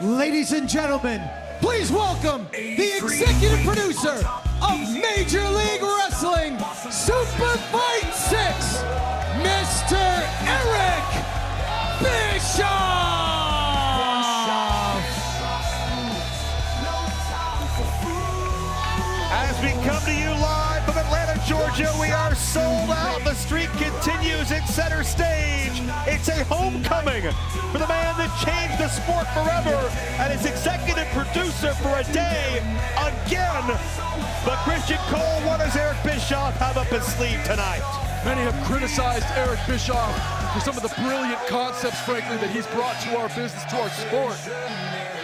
Ladies and gentlemen, please welcome the executive producer of Major League Wrestling, SuperFight 6, Mr. Eric Bischoff! As we come to you live from Atlanta, Georgia, we are sold out. The streak continues in center stage. It's a homecoming for the man that changed the sport forever and is executive producer for a day again. But Christian Cole, what does Eric Bischoff have up his sleeve tonight? Many have criticized Eric Bischoff for some of the brilliant concepts, frankly, that he's brought to our business, to our sport.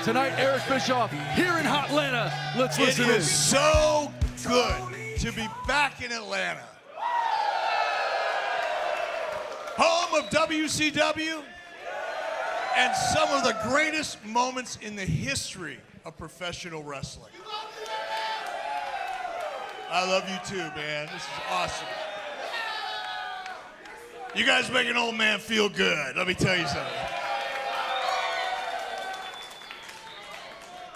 Tonight, Eric Bischoff here in Hotlanta. Let's listen in. It is so good to be back in Atlanta. Home of WCW and some of the greatest moments in the history of professional wrestling. I love you too, man. This is awesome. You guys make an old man feel good. Let me tell you something.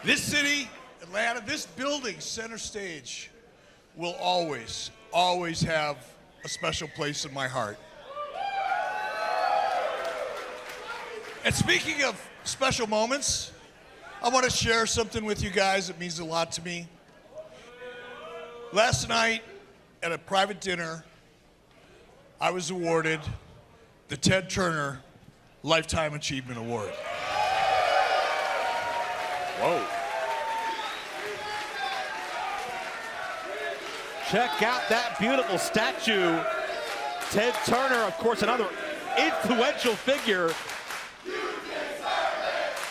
This city, Atlanta, this building, center stage, will always, always have a special place in my heart. And speaking of special moments, I want to share something with you guys that means a lot to me. Last night at a private dinner, I was awarded the Ted Turner Lifetime Achievement Award. Whoa. Check out that beautiful statue. Ted Turner, of course, another influential figure.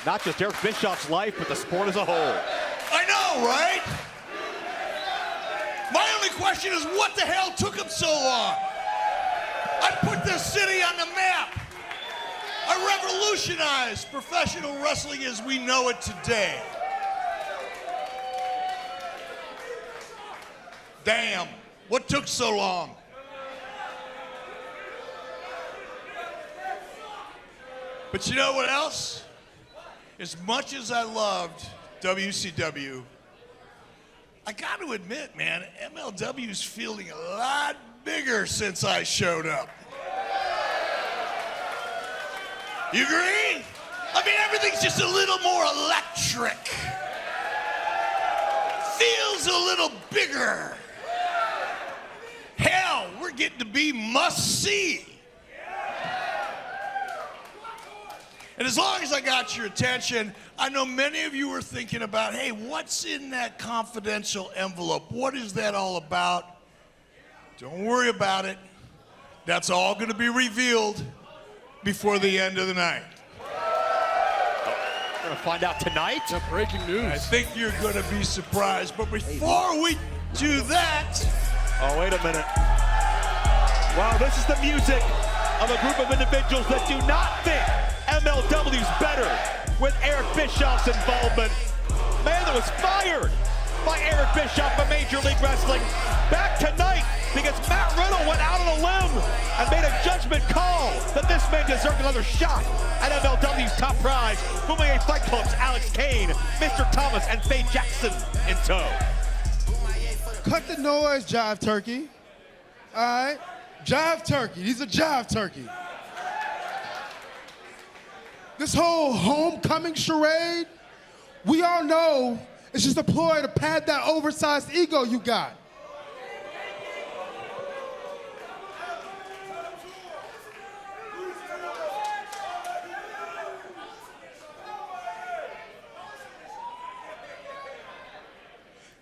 Not just Eric Bischoff's life, but the sport as a whole. I know, right? My only question is, what the hell took him so long? I put this city on the map. I revolutionized professional wrestling as we know it today. Damn, what took so long? But you know what else? As much as I loved WCW, I got to admit, man, MLW's feeling a lot bigger since I showed up. You agree? I mean, everything's just a little more electric. Feels a little bigger. Hell, we're getting to be must-see. And as long as I got your attention, I know many of you were thinking about, hey, what's in that confidential envelope? What is that all about? Don't worry about it. That's all going to be revealed before the end of the night. We're going to find out tonight. Yeah, breaking news. I think you're going to be surprised. But before we do that... Oh, wait a minute. Wow, this is the music of a group of individuals that do not think MLW's better with Eric Bischoff's involvement. Man that was fired by Eric Bischoff of Major League Wrestling back tonight because Matt Riddle went out on a limb and made a judgment call that this man deserved another shot at MLW's top prize. Moving a Fight Club's Alex Kane, Mr. Thomas, and Faye Jackson in tow. Cut the noise, Jive Turkey. All right? Jive Turkey. He's a Jive Turkey. This whole homecoming charade, we all know it's just a ploy to pad that oversized ego you got.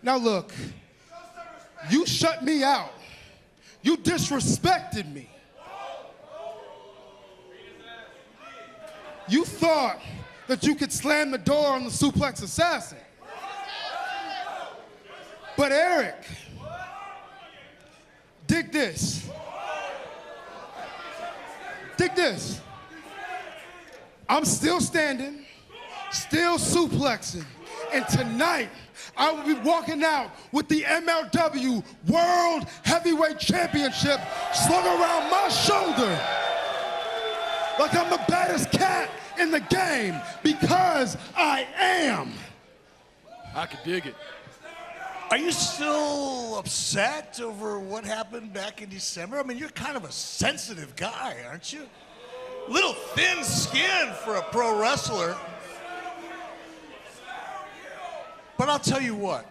Now look, you shut me out. You disrespected me. You thought that you could slam the door on the suplex assassin. But Eric, dig this. Dig this. I'm still standing, still suplexing, and tonight I will be walking out with the MLW World Heavyweight Championship slung around my shoulder like I'm the baddest cat in the game because I am. I can dig it. Are you still upset over what happened back in December? I mean, you're kind of a sensitive guy, aren't you? Little thin skin for a pro wrestler. But I'll tell you what.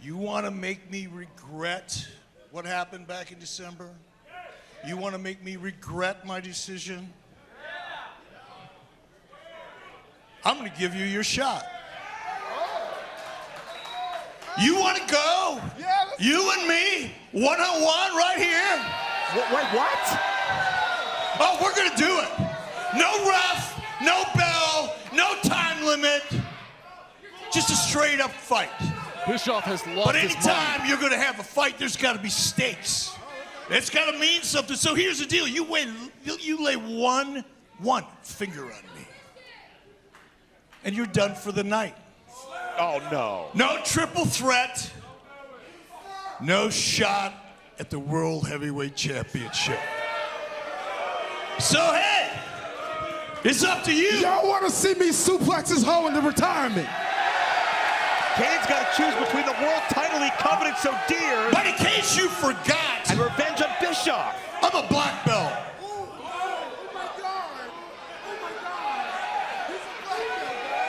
You want to make me regret what happened back in December? You want to make me regret my decision? I'm going to give you your shot. You want to go? Yeah, You and me, one-on-one right here? Wait, what? Oh, we're going to do it. No ref, no bell, no time limit. Just a straight-up fight. Bischoff has lost But his anytime mind. you're going to have a fight, there's got to be stakes. It's got to mean something. So here's the deal. You lay one finger on me. And you're done for the night. Oh, no. No triple threat. No shot at the World Heavyweight Championship. So, hey, it's up to you. Y'all want to see me suplex his hoe into retirement? Kane's got to choose between the world title he coveted so dear But in case you forgot, and revenge on Bischoff. I'm a black belt.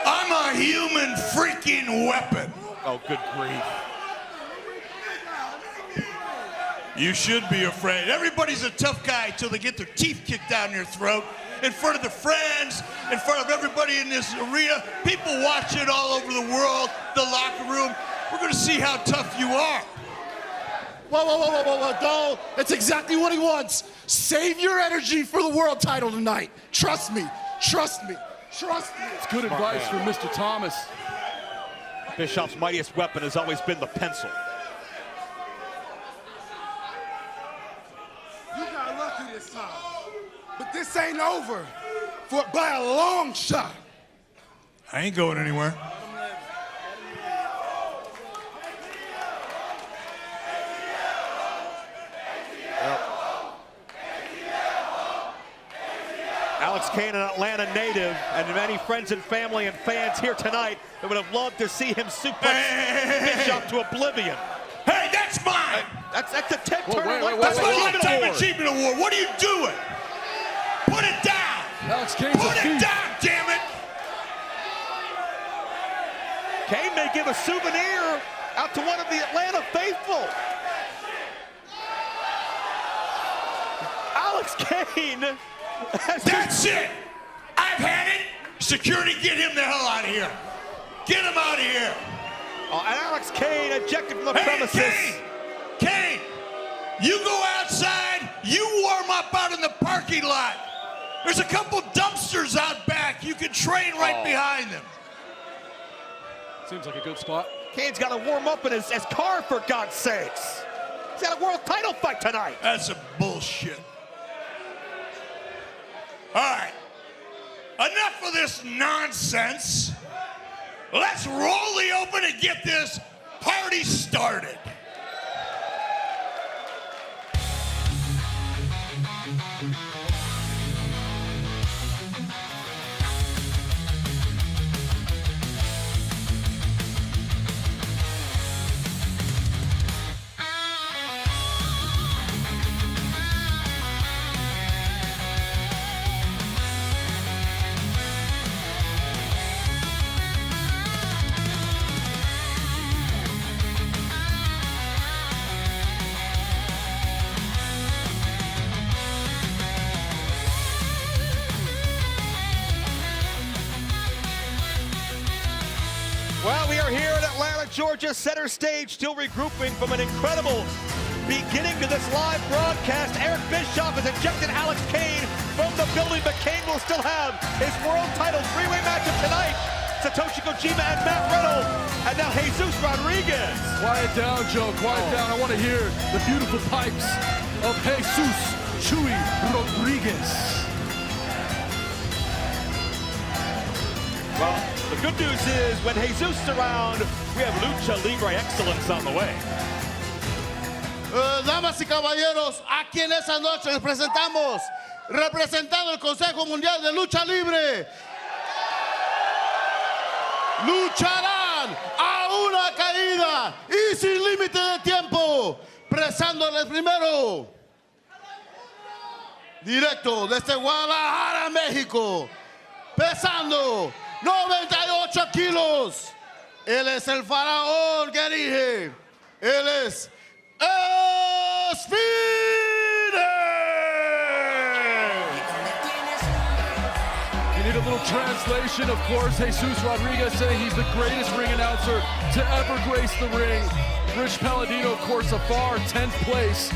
I'm a human freaking weapon. Oh, good grief. You should be afraid. Everybody's a tough guy till they get their teeth kicked down their throat in front of their friends, in front of everybody in this arena. People watch it all over the world, the locker room. We're going to see how tough you are. Whoa, no, that's exactly what he wants. Save your energy for the world title tonight. Trust me, trust me, trust me. It's good advice from Mr. Thomas. Bischoff's mightiest weapon has always been the pencil. You got lucky this time. But this ain't over by a long shot. I ain't going anywhere. Alex Kane, an Atlanta native, and many friends and family and fans here tonight that would have loved to see him suplex Bischoff to oblivion. Hey, that's mine. That's the Ted Turner wait, That's my Lifetime Lifetime Award. Achievement Award. What are you doing? Put it down. Alex Kane's a Put it thief. down, damn it. Kane may give a souvenir out to one of the Atlanta faithful. Alex Kane. That's it. I've had it. Security, get him the hell out of here. Get him out of here. Oh, and Alex Kane ejected from the Hey, premises. Kane, you go outside, you warm up out in the parking lot. There's a couple dumpsters out back. You can train right behind them. Seems like a good spot. Kane's got to warm up in his car, for God's sakes. He's got a world title fight tonight. That's a bullshit. All right, enough of this nonsense. Let's roll the open and get this party started. Well, we are here in Atlanta, Georgia, center stage, still regrouping from an incredible beginning to this live broadcast. Eric Bischoff has ejected Alex Kane from the building, but Kane will still have his world title three-way matchup tonight. Satoshi Kojima and Matt Riddle, and now Jesus Rodriguez. Quiet down, Joe, quiet down. I want to hear the beautiful pipes of Jesus Chewy Rodriguez. Well, the good news is when Jesus is around, we have Lucha Libre excellence on the way. Damas y caballeros, aquí en esa noche les presentamos representando el Consejo Mundial de Lucha Libre, lucharán a una caída y sin límite de tiempo, presándoles primero, directo desde Guadalajara, México, pesando 98 kilos. Él es el faraón que dirige. Él es Esfinge. You need a little translation, of course. Jesus Rodriguez saying he's the greatest ring announcer to ever grace the ring. Rich Palladino, of course, afar, 10th place.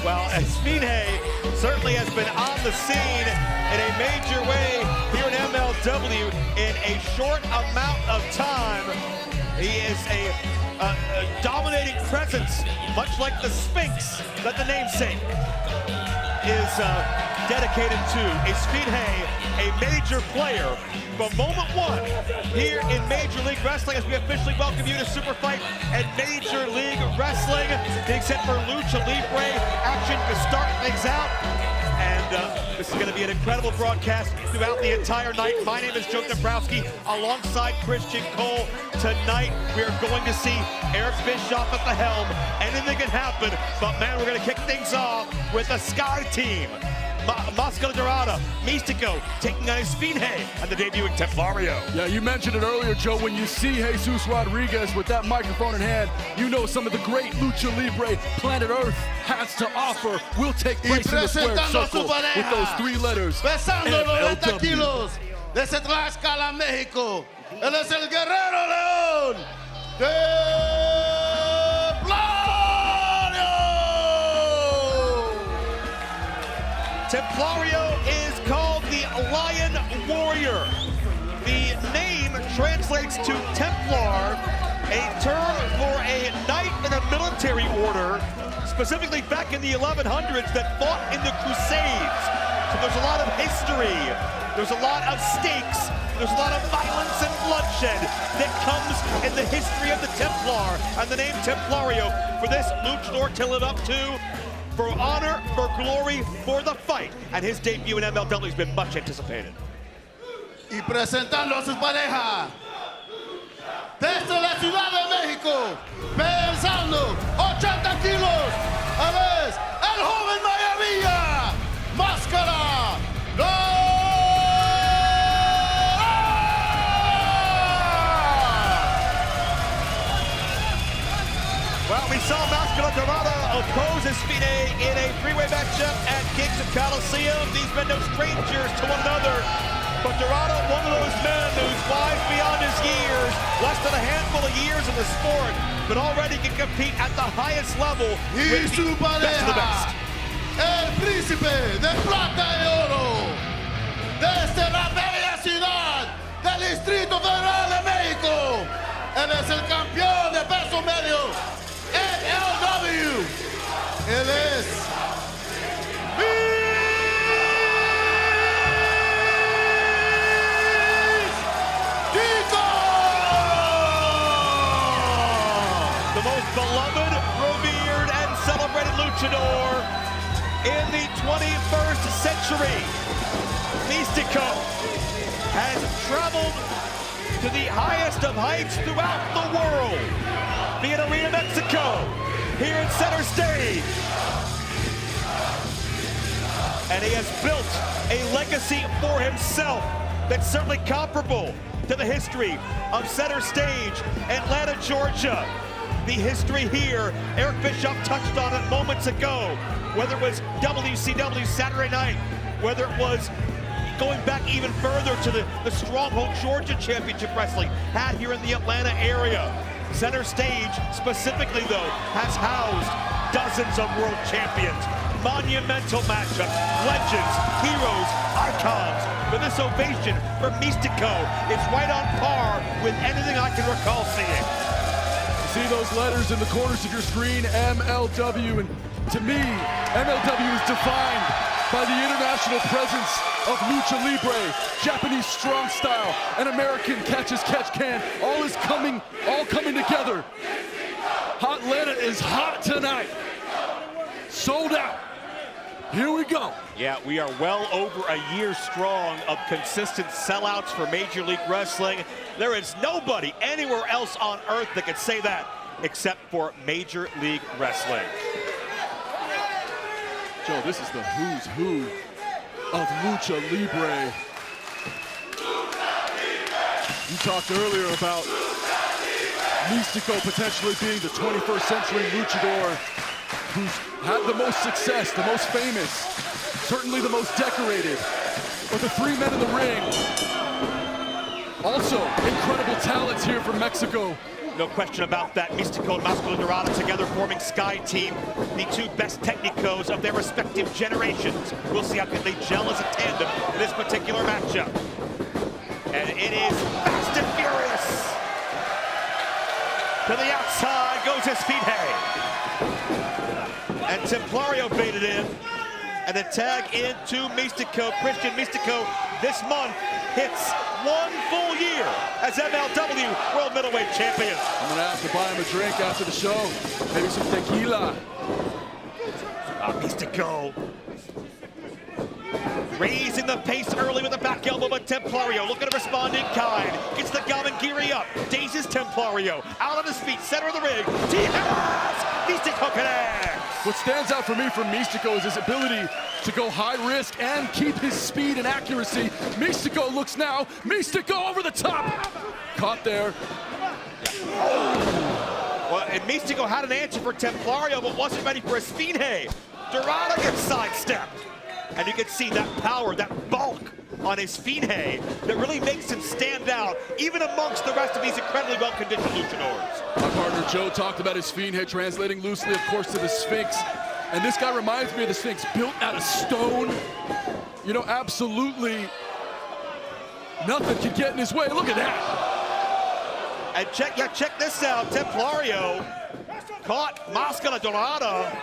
Well, Esfinge certainly has been on the scene in a major way here in MLW in a short amount of time. He is a dominating presence, much like the Sphinx that the namesake is dedicated to. Esfinge, a major player from moment one here in Major League Wrestling, as we officially welcome you to SuperFight and Major League Wrestling, getting set for Lucha Libre action to start things out. And this is going to be an incredible broadcast throughout the entire night. My name is Joe Dombrowski, alongside Christian Cole. Tonight, we are going to see Eric Bischoff at the helm. Anything can happen, but man, we're going to kick things off with the Sky Team. Máscara Dorada, Místico taking on Esfinge and the debuting Templario. Yeah, you mentioned it earlier, Joe. When you see Jesus Rodriguez with that microphone in hand, you know some of the great Lucha Libre planet Earth has to offer will take place in the squared circle with those 3 letters. Pesando 90 MLW. kilos, desde Tlaxcala, México. Él es el Guerrero León. Templario is called the Lion Warrior. The name translates to Templar, a term for a knight in a military order, specifically back in the 1100s that fought in the Crusades. So there's a lot of history, there's a lot of stakes, there's a lot of violence and bloodshed that comes in the history of the Templar, and the name Templario for this luchador to live up to, for honor, for glory, for the fight. And his debut in MLW has been much anticipated. Y presentando a sus parejas, desde la Ciudad de México, pesando 80 kilos, a ver, el joven Maravilla, Máscara, Well, we saw Máscara Dorada oppose Esfinge in a three-way matchup at Kings of Coliseum. These men no strangers to one another. But Dorada, one of those men who's wise beyond his years, less than a handful of years in the sport, but already can compete at the highest level with the best of the best. el príncipe de plata y oro, desde la bella ciudad del Distrito Federal de México. Él es el campeón de peso medio MLW. Él es Mistico. The most beloved, revered, and celebrated luchador in the 21st century. Místico has traveled to the highest of heights throughout the world, be it Arena Mexico, here at Center Stage. And he has built a legacy for himself that's certainly comparable to the history of Center Stage, Atlanta, Georgia. The history here, Eric Bischoff touched on it moments ago, whether it was WCW Saturday night, whether it was going back even further to the Stronghold Georgia Championship Wrestling had here in the Atlanta area. Center Stage specifically, though, has housed dozens of world champions, monumental matchups, legends, heroes, icons. But this ovation for Místico is right on par with anything I can recall seeing. See those letters in the corners of your screen, MLW, and to me, MLW is defined by the international presence of Lucha Libre, Japanese strong style, and American catch-as-catch-can. All coming together. Atlanta is hot tonight. Sold out. Here we go. Yeah, we are well over a year strong of consistent sellouts for Major League Wrestling. There is nobody anywhere else on earth that could say that except for Major League Wrestling. Joe, this is the who's who of Lucha Libre. You talked earlier about Místico potentially being the 21st century luchador who's had the most success, the most famous, certainly the most decorated. But the three men in the ring, also incredible talents here from Mexico. No question about that. Místico and Máscara and Dorada together forming Sky Team, the two best technicos of their respective generations. We'll see how they gel as a tandem in this particular matchup. And it is fast and furious. To the outside goes Esfinge. And Templario baited in. And a tag into Místico. Christian Místico this month hits 1 full year as MLW World Middleweight Champion. I'm gonna have to buy him a drink after the show. Maybe some tequila. Místico raising the pace early with the back elbow, but Templario looking to respond in kind. Gets the Gamangiri up, dazes Templario. Out on his feet, center of the ring. Místico connects. What stands out for me from Místico is his ability to go high risk and keep his speed and accuracy. Místico looks now. Místico over the top. Caught there. Well, and Místico had an answer for Templario, but wasn't ready for Esfinge. Dorada gets sidestepped. And you can see that power, that bulk on Esfinge that really makes him stand out, even amongst the rest of these incredibly well-conditioned luchadors. My partner Joe talked about Esfinge, translating loosely, of course, to the Sphinx. And this guy reminds me of the Sphinx, built out of stone. You know, absolutely nothing can get in his way. Look at that. And check this out. Templario caught Máscara Dorada,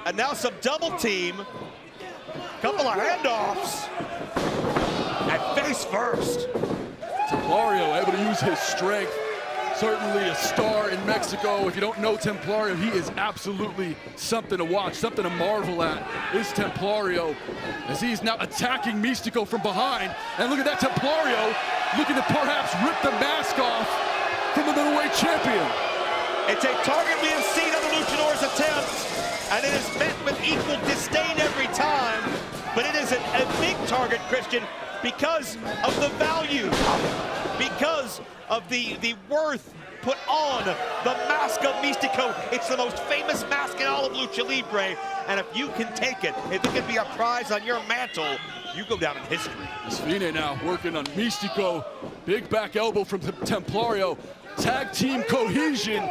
and now some double team. Couple of handoffs. And face first. Templario able to use his strength. Certainly a star in Mexico. If you don't know Templario, he is absolutely something to watch, something to marvel at. Is Templario, as he's now attacking Místico from behind. And look at that, Templario looking to perhaps rip the mask off from the middleweight champion. It's a target we have seen other luchadors attempt, and it is met with equal disdain every time. But it is a big target, Christian, because of the value, because of the worth put on the mask of Místico. It's the most famous mask in all of Lucha Libre, and if you can take it, if it can be a prize on your mantle, you go down in history. Esfinge now working on Místico. Big back elbow from Templario. Tag team cohesion.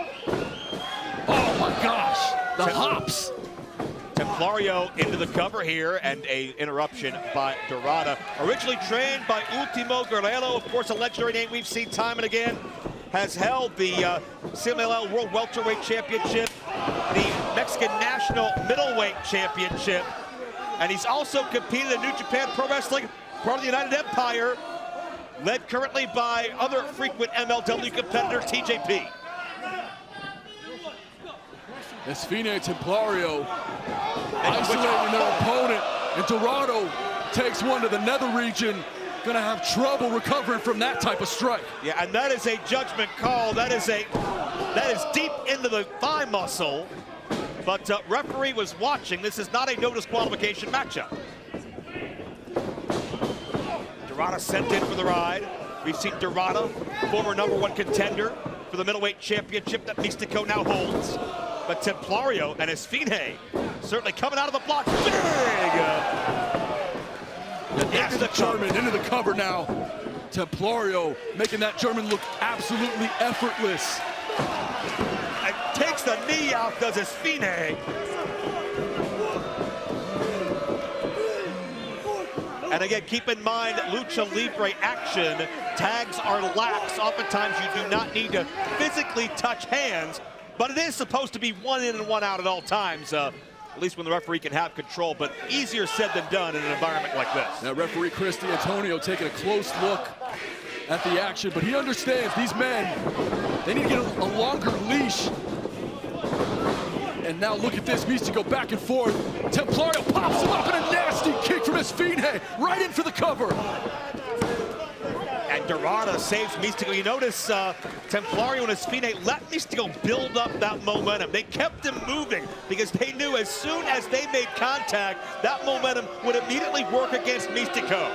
Oh my gosh, the hops. Templario into the cover here, and a interruption by Dorada. Originally trained by Ultimo Guerrero, of course a legendary name we've seen time and again. Has held the CMLL World Welterweight Championship, the Mexican National Middleweight Championship, and he's also competed in New Japan Pro Wrestling, part of the United Empire, led currently by other frequent MLW competitor TJP. Esfinge, Templario isolating their opponent, and Dorado takes one to the nether region. Gonna have trouble recovering from that type of strike. Yeah, and that is a judgment call. That is deep into the thigh muscle, but referee was watching. This is not a no disqualification matchup. Dorada sent in for the ride. We've seen Dorada, former #1 contender for the middleweight championship that Místico now holds. But Templario and Esfinge certainly coming out of the block big. Into the German, into the cover now. Templario making that German look absolutely effortless. And takes the knee out, does Esfinge. And again, keep in mind, Lucha Libre action, tags are lax. Oftentimes you do not need to physically touch hands, but it is supposed to be one in and one out at all times. At least when the referee can have control, but easier said than done in an environment like this. Now referee Chris D'Antonio taking a close look at the action, but he understands these men, they need to get a longer leash. And now look at this, Místico back and forth. Templario pops him up in a nasty kick from Esfinge, right in for the cover. And Dorada saves Místico. You notice Templario and Esfinge let Místico build up that momentum. They kept him moving because they knew as soon as they made contact, that momentum would immediately work against Místico.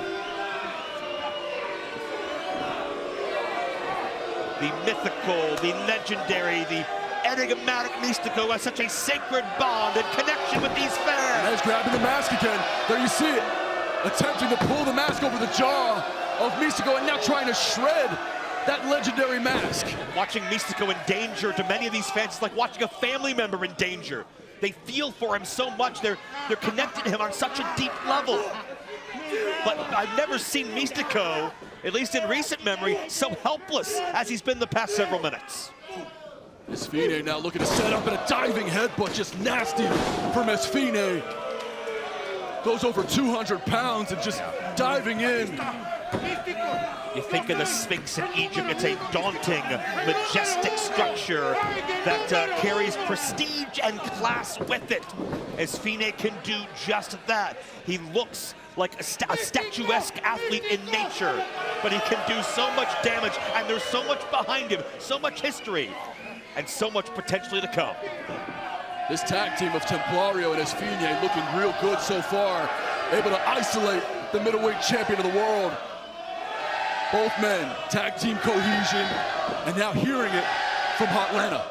The mythical, the legendary, the enigmatic Místico has such a sacred bond and connection with these fans. And he's grabbing the mask again. There you see it. Attempting to pull the mask over the jaw of Místico and now trying to shred that legendary mask. Watching Místico in danger to many of these fans is like watching a family member in danger. They feel for him so much. They're connected to him on such a deep level. But I've never seen Místico, at least in recent memory, so helpless as he's been the past several minutes. Esfinge now looking to set up in a diving headbutt, just nasty from Esfinge. Goes over 200 pounds and just diving in. You think of the Sphinx in Egypt, it's a daunting, majestic structure that carries prestige and class with it. Esfinge can do just that. He looks like a statuesque athlete in nature, but he can do so much damage, and there's so much behind him, so much history, and so much potentially to come. This tag team of Templario and Esfinge looking real good so far. Able to isolate the middleweight champion of the world. Both men, tag team cohesion, and now hearing it from Hotlanta.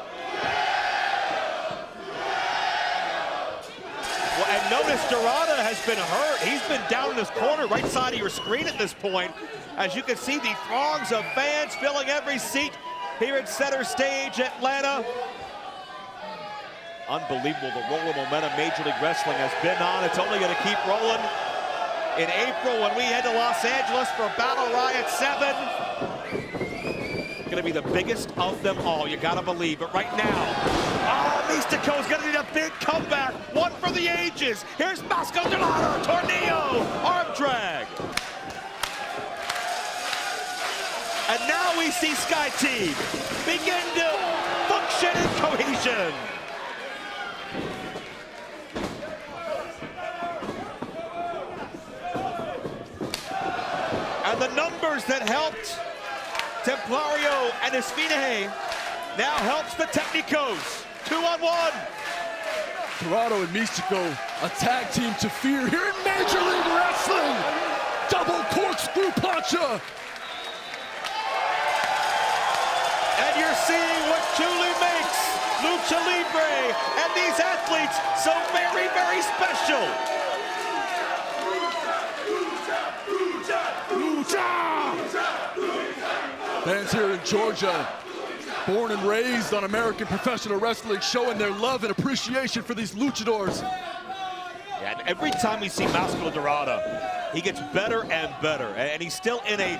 Well, and notice Dorada has been hurt. He's been down in his corner, right side of your screen at this point. As you can see, the throngs of fans filling every seat here at center stage, Atlanta. Unbelievable, the roll of momentum Major League Wrestling has been on. It's only going to keep rolling. In April, when we head to Los Angeles for Battle Riot 7, going to be the biggest of them all. You got to believe it right now. Oh, Místico's going to need a big comeback. One for the ages. Here's Máscara, Dorada, Tornillo, arm drag. And now we see Sky Team begin to function in cohesion. And the numbers that helped Templario and Esfinge now helps the Technicos. 2-on-1. Dorada and Místico, a tag team to fear here in Major League Wrestling. Double corkscrew plancha. And you're seeing what truly makes Lucha Libre and these athletes so very, very special. Fans here in Georgia, born and raised on American professional wrestling, showing their love and appreciation for these luchadors. Yeah, and every time we see Máscara Dorada, he gets better and better. And he's still in a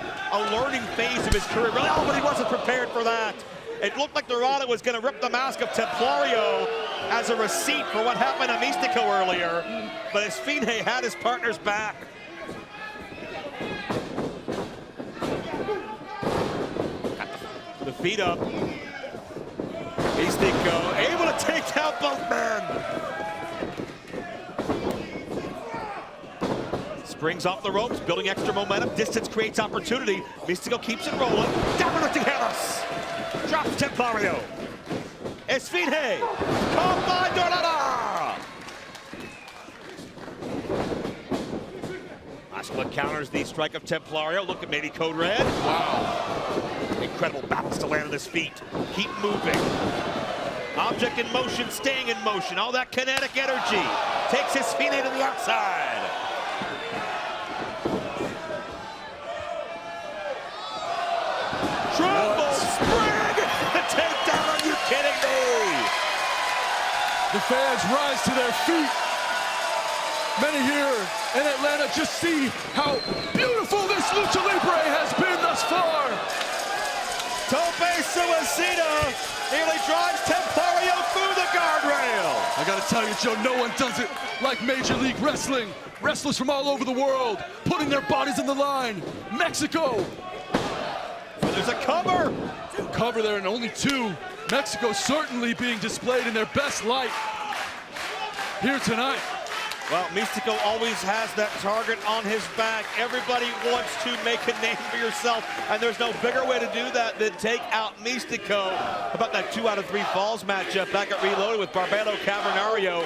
learning phase of his career. Oh, but he wasn't prepared for that. It looked like Dorada was going to rip the mask of Templario as a receipt for what happened to Místico earlier. But Esfinge had his partner's back. The feet up. Místico able to take down both men. Springs off the ropes, building extra momentum. Distance creates opportunity. Místico keeps it rolling. Down with Tijeras. Drops Templario. Esfinge. Caught by Dorada. Máscara counters the strike of Templario. Look at maybe Code Red. Wow. Incredible balance to land on his feet. Keep moving. Object in motion, staying in motion. All that kinetic energy takes his feet into the outside. Triple spring! Takedown, are you kidding me? The fans rise to their feet. Many here in Atlanta just see how beautiful this Lucha Libre has been thus far. Tope Suicida nearly drives Templario through the guardrail. I gotta tell you, Joe, no one does it like Major League Wrestling. Wrestlers from all over the world putting their bodies on the line. Mexico. There's a cover. Cover there and only two. Mexico certainly being displayed in their best light. here tonight. Well, Místico always has that target on his back. Everybody wants to make a name for yourself, and there's no bigger way to do that than take out Místico. How about that 2 out of 3 falls matchup back at Reloaded with Barbado Cavernario?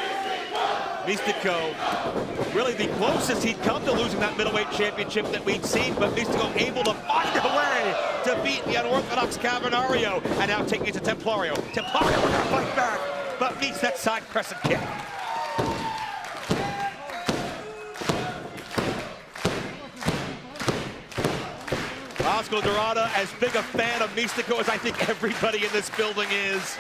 Místico, really the closest he'd come to losing that middleweight championship that we'd seen, but Místico able to find a way to beat the unorthodox Cavernario, and now taking it to Templario. Templario with a fight back, but meets that side crescent kick. Dorada, as big a fan of Místico as I think everybody in this building is.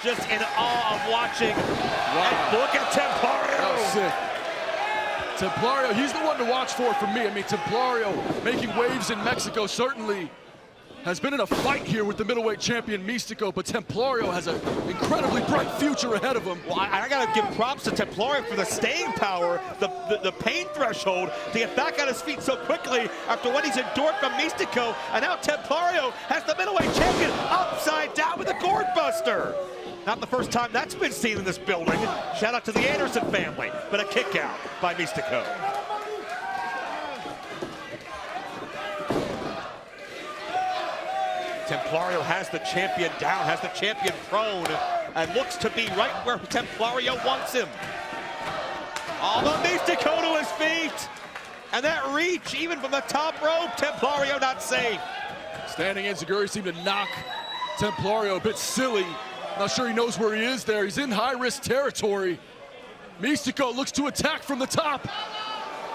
Just in awe of watching. Wow. And look at Templario. Sick. Templario, he's the one to watch for me. I mean, Templario making waves in Mexico certainly has been in a fight here with the middleweight champion Místico, but Templario has an incredibly bright future ahead of him. Well, I gotta give props to Templario for the staying power, the pain threshold to get back on his feet so quickly after what he's endured from Místico, and now Templario has the middleweight champion upside down with a gourd buster. Not the first time that's been seen in this building. Shout out to the Anderson family, but a kick out by Místico. Templario has the champion down, has the champion prone, and looks to be right where Templario wants him. Although Místico to his feet, and that reach, even from the top rope, Templario not safe. Standing enziguri seemed to knock Templario a bit silly. Not sure he knows where he is there. He's in high-risk territory. Místico looks to attack from the top.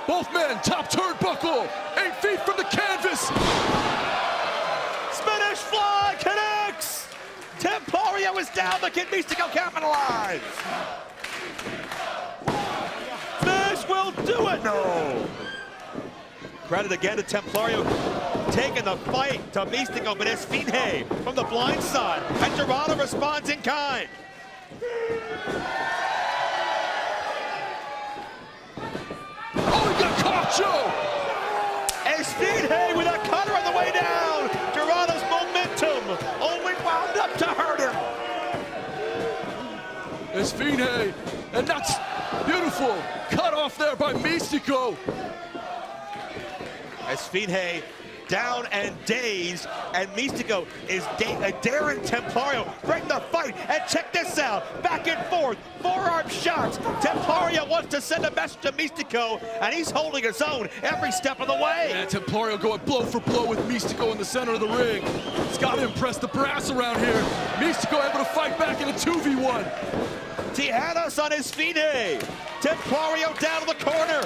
Both men, top turnbuckle, 8 feet from the canvas. Spanish fly connects. Templario is down, but can Místico capitalize? This will do it. No. Credit again to Templario taking the fight to Místico, but Esfinge from the blind side, and Dorada responds in kind. Oh, he got caught, Joe! Esfinge with a cutter on the way down. Dorada's momentum only wound up to hurt him. Esfinge, and that's beautiful. Cut off there by Místico. Esfinge down and dazed, and Místico is daring Templario, bring the fight, and check this out, back and forth, forearm shots. Templario wants to send a message to Místico, and he's holding his own every step of the way. Yeah, Templario going blow for blow with Místico in the center of the ring. He's got to impress the brass around here. Místico able to fight back in a 2v1. Tijanas on Esfinge. Templario down to the corner.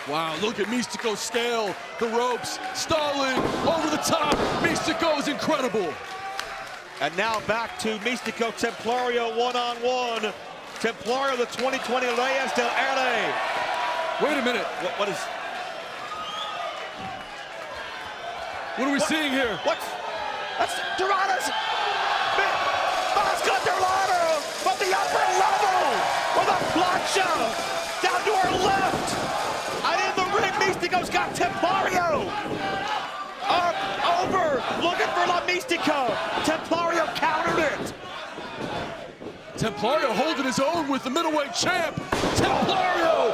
Wow, look at Místico scale the ropes, stalling over the top. Místico is incredible. And now back to Místico, Templario one-on-one. Templario, the 2020 Reyes del Erde. Wait a minute. What are we seeing here? That's Dorada's Máscara Dorada from the upper level with a plancha down to her left. And in the ring, Místico's got Templario. Up, over, looking for La Místico. Templario countered it. Templario holding his own with the middleweight champ, Templario.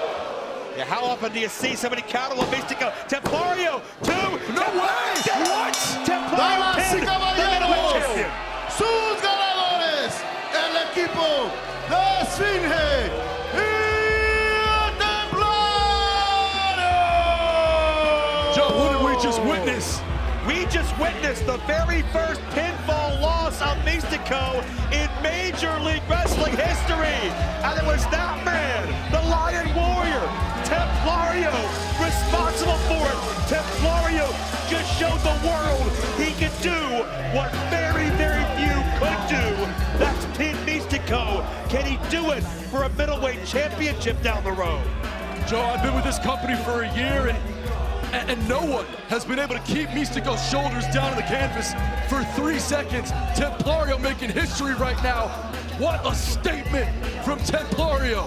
Yeah, how often do you see somebody counter La Místico? Templario, 2. No way! What? Templario Damas y pinned the middleweight caballeros, champion. sus ganadores, el equipo de Esfinge y Templario. Joe, what did we just witness? We just witnessed the very first pinfall loss of Místico in Major League Wrestling history. And it was that man, the Lion Warrior, Templario, responsible for it. Templario just showed the world he could do what very, very few could do. That's pin Místico. Can he do it for a middleweight championship down the road? Joe, I've been with this company for a year, and no one has been able to keep Místico's shoulders down on the canvas for 3 seconds. Templario making history right now. What a statement from Templario.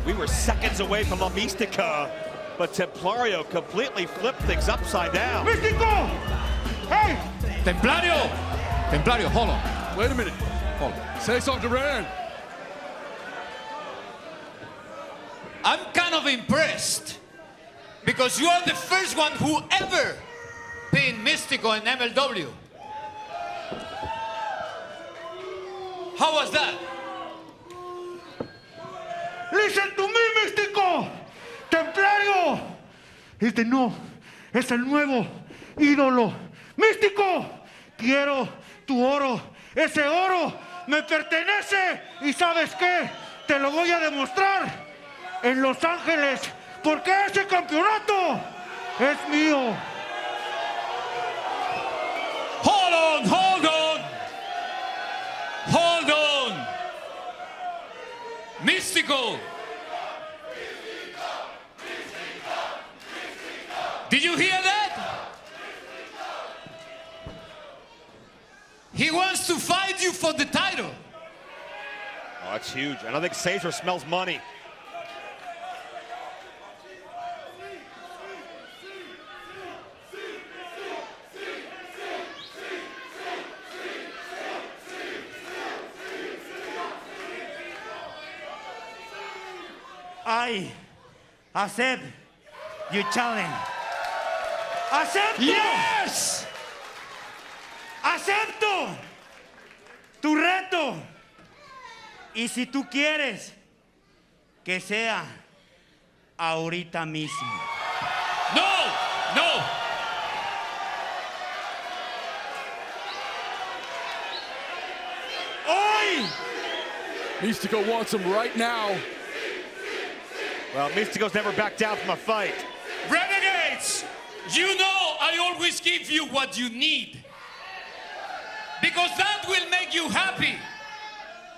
We were seconds away from La Mística, but Templario completely flipped things upside down. Místico! Hey! Templario! Templario, hold on. Wait a minute. Say something, Duran. I'm kind of impressed because you are the first one who ever pinned Místico in MLW. How was that? Listen to me, Místico. Templario es el nuevo ídolo. Místico, quiero tu oro. Ese oro me pertenece y ¿sabes qué? Te lo voy a demostrar en Los Ángeles porque ese campeonato es mío. Hold on, hold on. Hold on. Místico. Did you hear that? He wants to fight you for the title. Oh, that's huge. I don't think Caesar smells money. I accept your challenge. Acepto. Yes! Acepto tu reto. Y si tú quieres que sea ahorita mismo. No, no. Hoy. Místico wants him right now. Well, Místico's never backed down from a fight. Renegades, you know I always give you what you need. Because that will make you happy.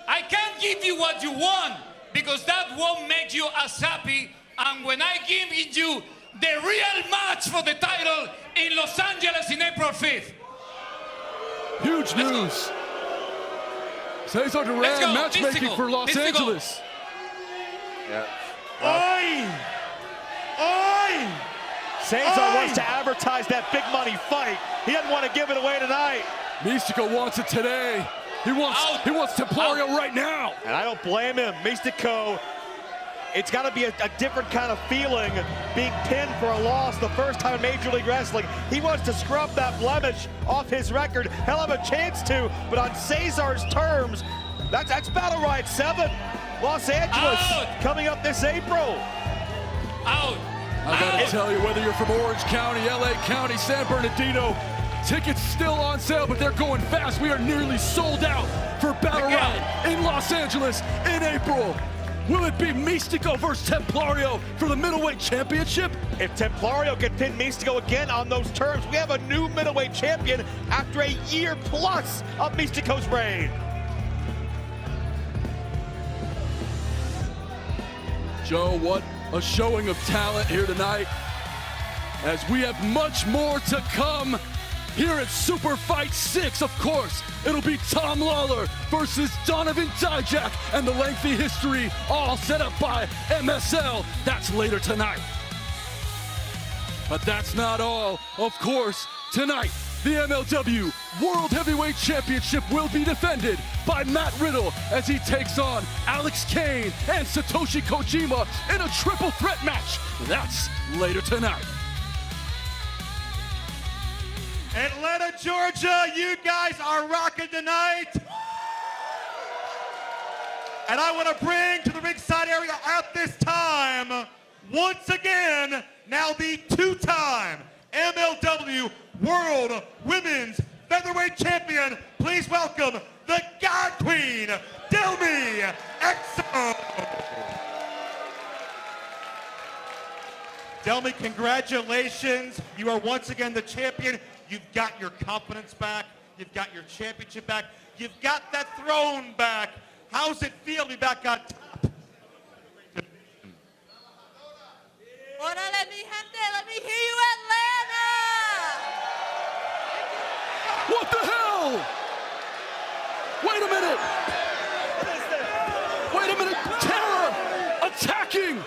I can't give you what you want because that won't make you as happy. And when I give you the real match for the title in Los Angeles in April 5th. Huge news. Cesar Duran matchmaking Místico. for Los Místico. Angeles. Yeah. Hoy. Cesar wants to advertise that big money fight. He doesn't want to give it away tonight. Místico wants it today. He wants Templario right now. And I don't blame him. Místico, it's got to be a different kind of feeling being pinned for a loss the first time in Major League Wrestling. He wants to scrub that blemish off his record. He'll have a chance to, but on Cesar's terms, that's Battle Riot 7. Los Angeles coming up this April. Out. I gotta tell you, whether you're from Orange County, LA County, San Bernardino, tickets still on sale, but they're going fast. We are nearly sold out for Battle Riot in Los Angeles in April. Will it be Místico versus Templario for the middleweight championship? If Templario can pin Místico again on those terms, we have a new middleweight champion after a year plus of Místico's reign. Joe, what a showing of talent here tonight, as we have much more to come here at SuperFight 6. Of course, it'll be Tom Lawler versus Donovan Dijak, and the lengthy history all set up by MSL. That's later tonight. But that's not all. Of course, tonight, the MLW World Heavyweight Championship will be defended by Matt Riddle as he takes on Alex Kane and Satoshi Kojima in a triple threat match. That's later tonight. Atlanta, Georgia, you guys are rocking tonight. And I want to bring to the ringside area at this time, once again, now the two-time MLW World Women's Featherweight Champion. Please welcome the God Queen, Delmi Exo. Delmi, congratulations. You are once again the champion. You've got your confidence back. You've got your championship back. You've got that throne back. How's it feel to be back on top? Órale, mi gente, let me hear you, Atlanta! What the hell? Wait a minute. Wait a minute. Tara attacking.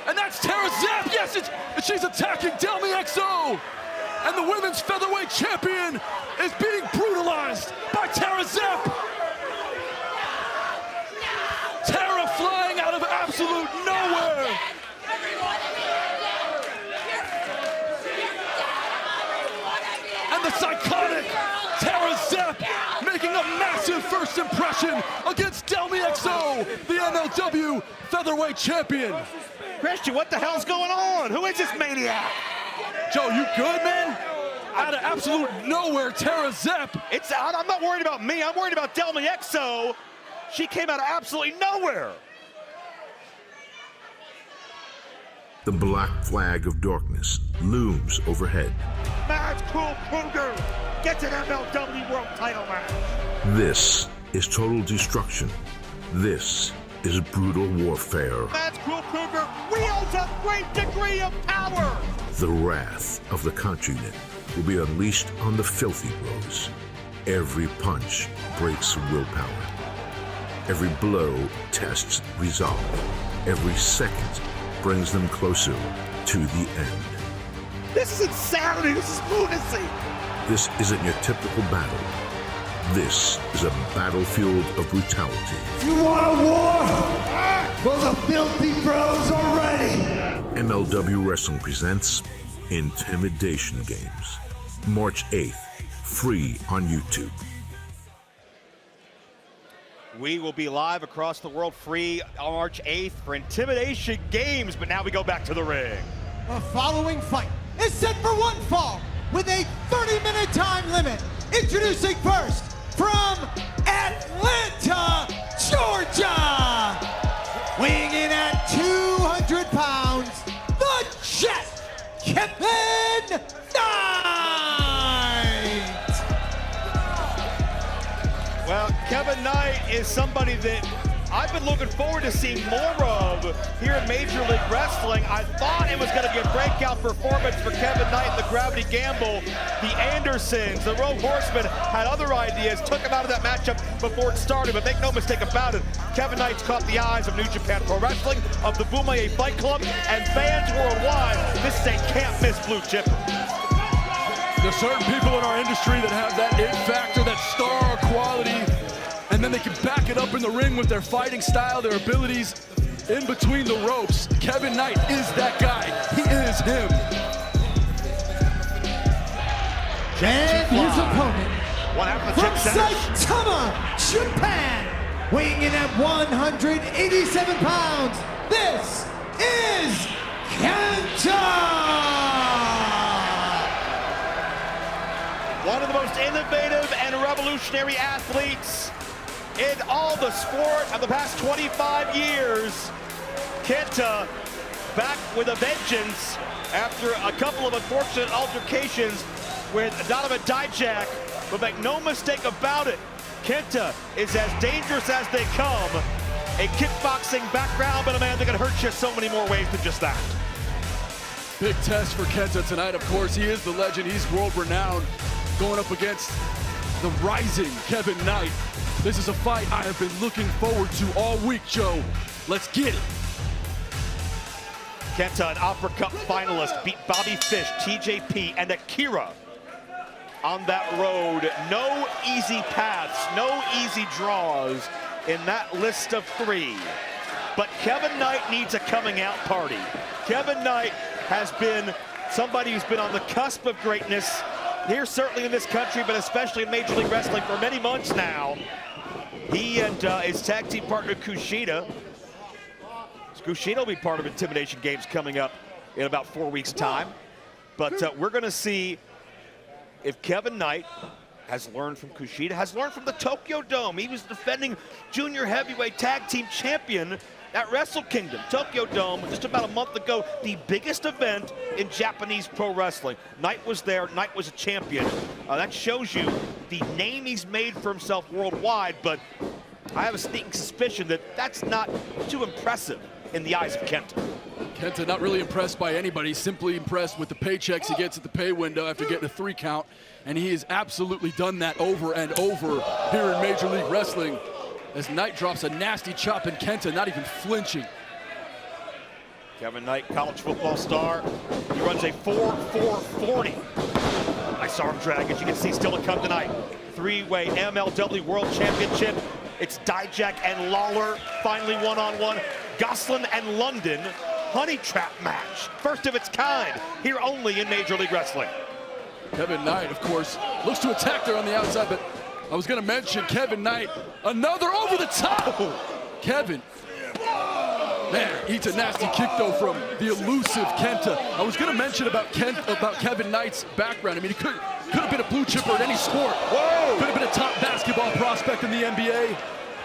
And that's Tara Zap. Yes, she's attacking Delmi Exo. and the women's featherweight champion is being brutalized by Tara Zepp. Tara flying out of absolute nowhere. And the psychotic Tara Zepp making a massive first impression against Delmi Exo, the MLW featherweight champion. Christian, what the hell's going on? Who is this maniac? Joe, you good, man? Out of absolute nowhere, Tara Zepp. I'm not worried about me. I'm worried about Delmi Exo. She came out of absolutely nowhere. The black flag of darkness looms overhead. Mads Krule Krugger gets an MLW World title match. This is total destruction. This is brutal warfare. Mads Krule Krugger wields a great degree of power. The wrath of the CONTRA Unit will be unleashed on the filthy bros. Every punch breaks willpower. Every blow tests resolve. Every second brings them closer to the end. This is insanity. This is lunacy. This isn't your typical battle. This is a battlefield of brutality. You want a war? Well, the filthy bros are ready. MLW Wrestling presents Intimidation Games. March 8th, free on YouTube. We will be live across the world free on March 8th for Intimidation Games, but now we go back to the ring. The following fight is set for one fall with a 30-minute time limit. Introducing first from Atlanta, Georgia, weighing in at 200 pounds, the Jet, Kevin Knight. Well, Kevin Knight is somebody that I've been looking forward to seeing more of here in Major League Wrestling. I thought it was going to be a breakout performance for Kevin Knight and the Gravity Gamble. The Andersons, the Road Horsemen had other ideas, took him out of that matchup before it started, but make no mistake about it, Kevin Knight's caught the eyes of New Japan Pro Wrestling, of the Bumaye Fight Club, and fans worldwide. This is a can't-miss blue chipper. There's certain people in our industry that have that it factor, that star quality, and then they can back it up in the ring with their fighting style, their abilities in between the ropes. Kevin Knight is that guy. He is him. And his opponent from Saitama, Saitama, Japan, weighing in at 187 pounds, this is Kenta! One of the most innovative and revolutionary athletes in all the sport of the past 25 years. Kenta back with a vengeance after a couple of unfortunate altercations with Donovan Dijak, but make no mistake about it, Kenta is as dangerous as they come. A kickboxing background, but a man that can hurt you so many more ways than just that. Big test for Kenta tonight, of course. He is the legend, he's world-renowned, going up against the rising Kevin Knight. This is a fight I have been looking forward to all week, Joe. Let's get it. Kenta, an Opera Cup finalist, beat Bobby Fish, TJP, and Akira on that road. No easy paths, no easy draws in that list of three. But Kevin Knight needs a coming out party. Kevin Knight has been somebody who's been on the cusp of greatness here, certainly in this country, but especially in Major League Wrestling for many months now. He and his tag team partner Kushida. Kushida will be part of Intimidation Games coming up in about 4 weeks' time. But we're going to see if Kevin Knight has learned from Kushida, has learned from the Tokyo Dome. He was defending junior heavyweight tag team champion at Wrestle Kingdom, Tokyo Dome, just about a month ago, the biggest event in Japanese pro wrestling. Knight was there, Knight was a champion. That shows you the name he's made for himself worldwide, but I have a sneaking suspicion that that's not too impressive in the eyes of Kenta. Kenta not really impressed by anybody, simply impressed with the paychecks he gets at the pay window after getting a 3 count, and he has absolutely done that over and over here in Major League Wrestling, as Knight drops a nasty chop and Kenta not even flinching. Kevin Knight, college football star. He runs a 4.440 Nice arm drag, as you can see, still to come tonight. Three-way MLW World Championship. It's Dijak and Lawler, finally one-on-one. Gosselin and London, honey trap match. First of its kind, here only in Major League Wrestling. Kevin Knight, of course, looks to attack there on the outside, but I was going to mention Kevin Knight. Another over the top. Kevin. Man, eats a nasty kick, though, from the elusive Kenta. I was going to mention about Kevin Knight's background. I mean, he could have been a blue chipper in any sport. Whoa! Could have been a top basketball prospect in the NBA.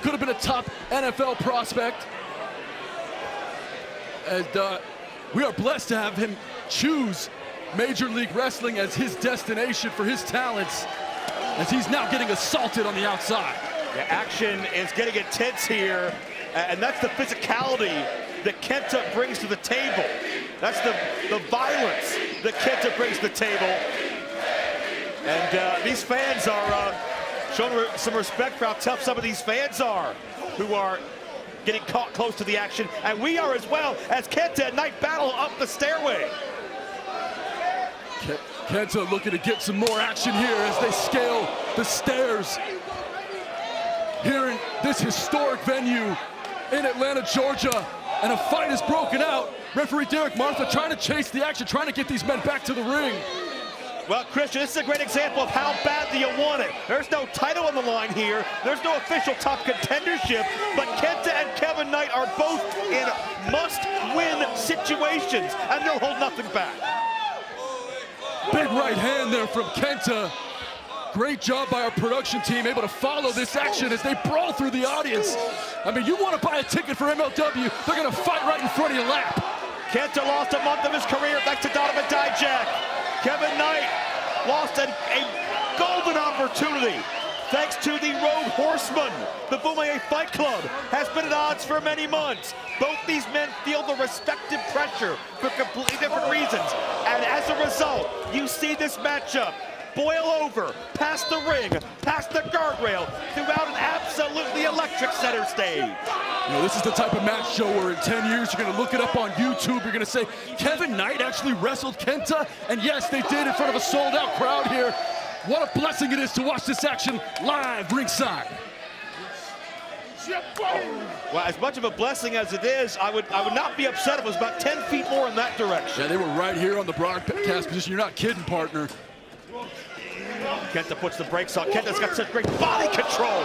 Could have been a top NFL prospect. And we are blessed to have him choose Major League Wrestling as his destination for his talents, as he's now getting assaulted on the outside. The action is getting intense here, and that's the physicality that Kenta brings to the table. That's the violence that Kenta brings to the table. And these fans are showing some respect for how tough some of these fans are, who are getting caught close to the action. And we are as well, as Kenta and Knight battle up the stairway. Kenta looking to get some more action here as they scale the stairs here in this historic venue in Atlanta, Georgia. And a fight is broken out. Referee Derek Martha trying to chase the action, trying to get these men back to the ring. Well, Christian, this is a great example of how badly you want it. There's no title on the line here. There's no official top contendership, but Kenta and Kevin Knight are both in must-win situations, and they'll hold nothing back. Big right hand there from Kenta. Great job by our production team, able to follow this action as they brawl through the audience. I mean, you want to buy a ticket for MLW, they're going to fight right in front of your lap. Kenta lost a month of his career thanks to Donovan Dijak. Kevin Knight lost a golden opportunity thanks to the Rogue Horseman. The Boomerang Fight Club has been at odds for many months. Both these men feel the respective pressure for completely different reasons. And as a result, you see this matchup boil over, past the ring, past the guardrail, throughout an absolutely electric center stage. You know, this is the type of match show where in 10 years you're going to look it up on YouTube. You're going to say, Kevin Knight actually wrestled Kenta? And yes, they did in front of a sold-out crowd here. What a blessing it is to watch this action live ringside. Well, as much of a blessing as it is, I would not be upset if it was about 10 feet more in that direction. Yeah, they were right here on the broadcast position. You're not kidding, partner. Kenta puts the brakes on. Kenta's got such great body control,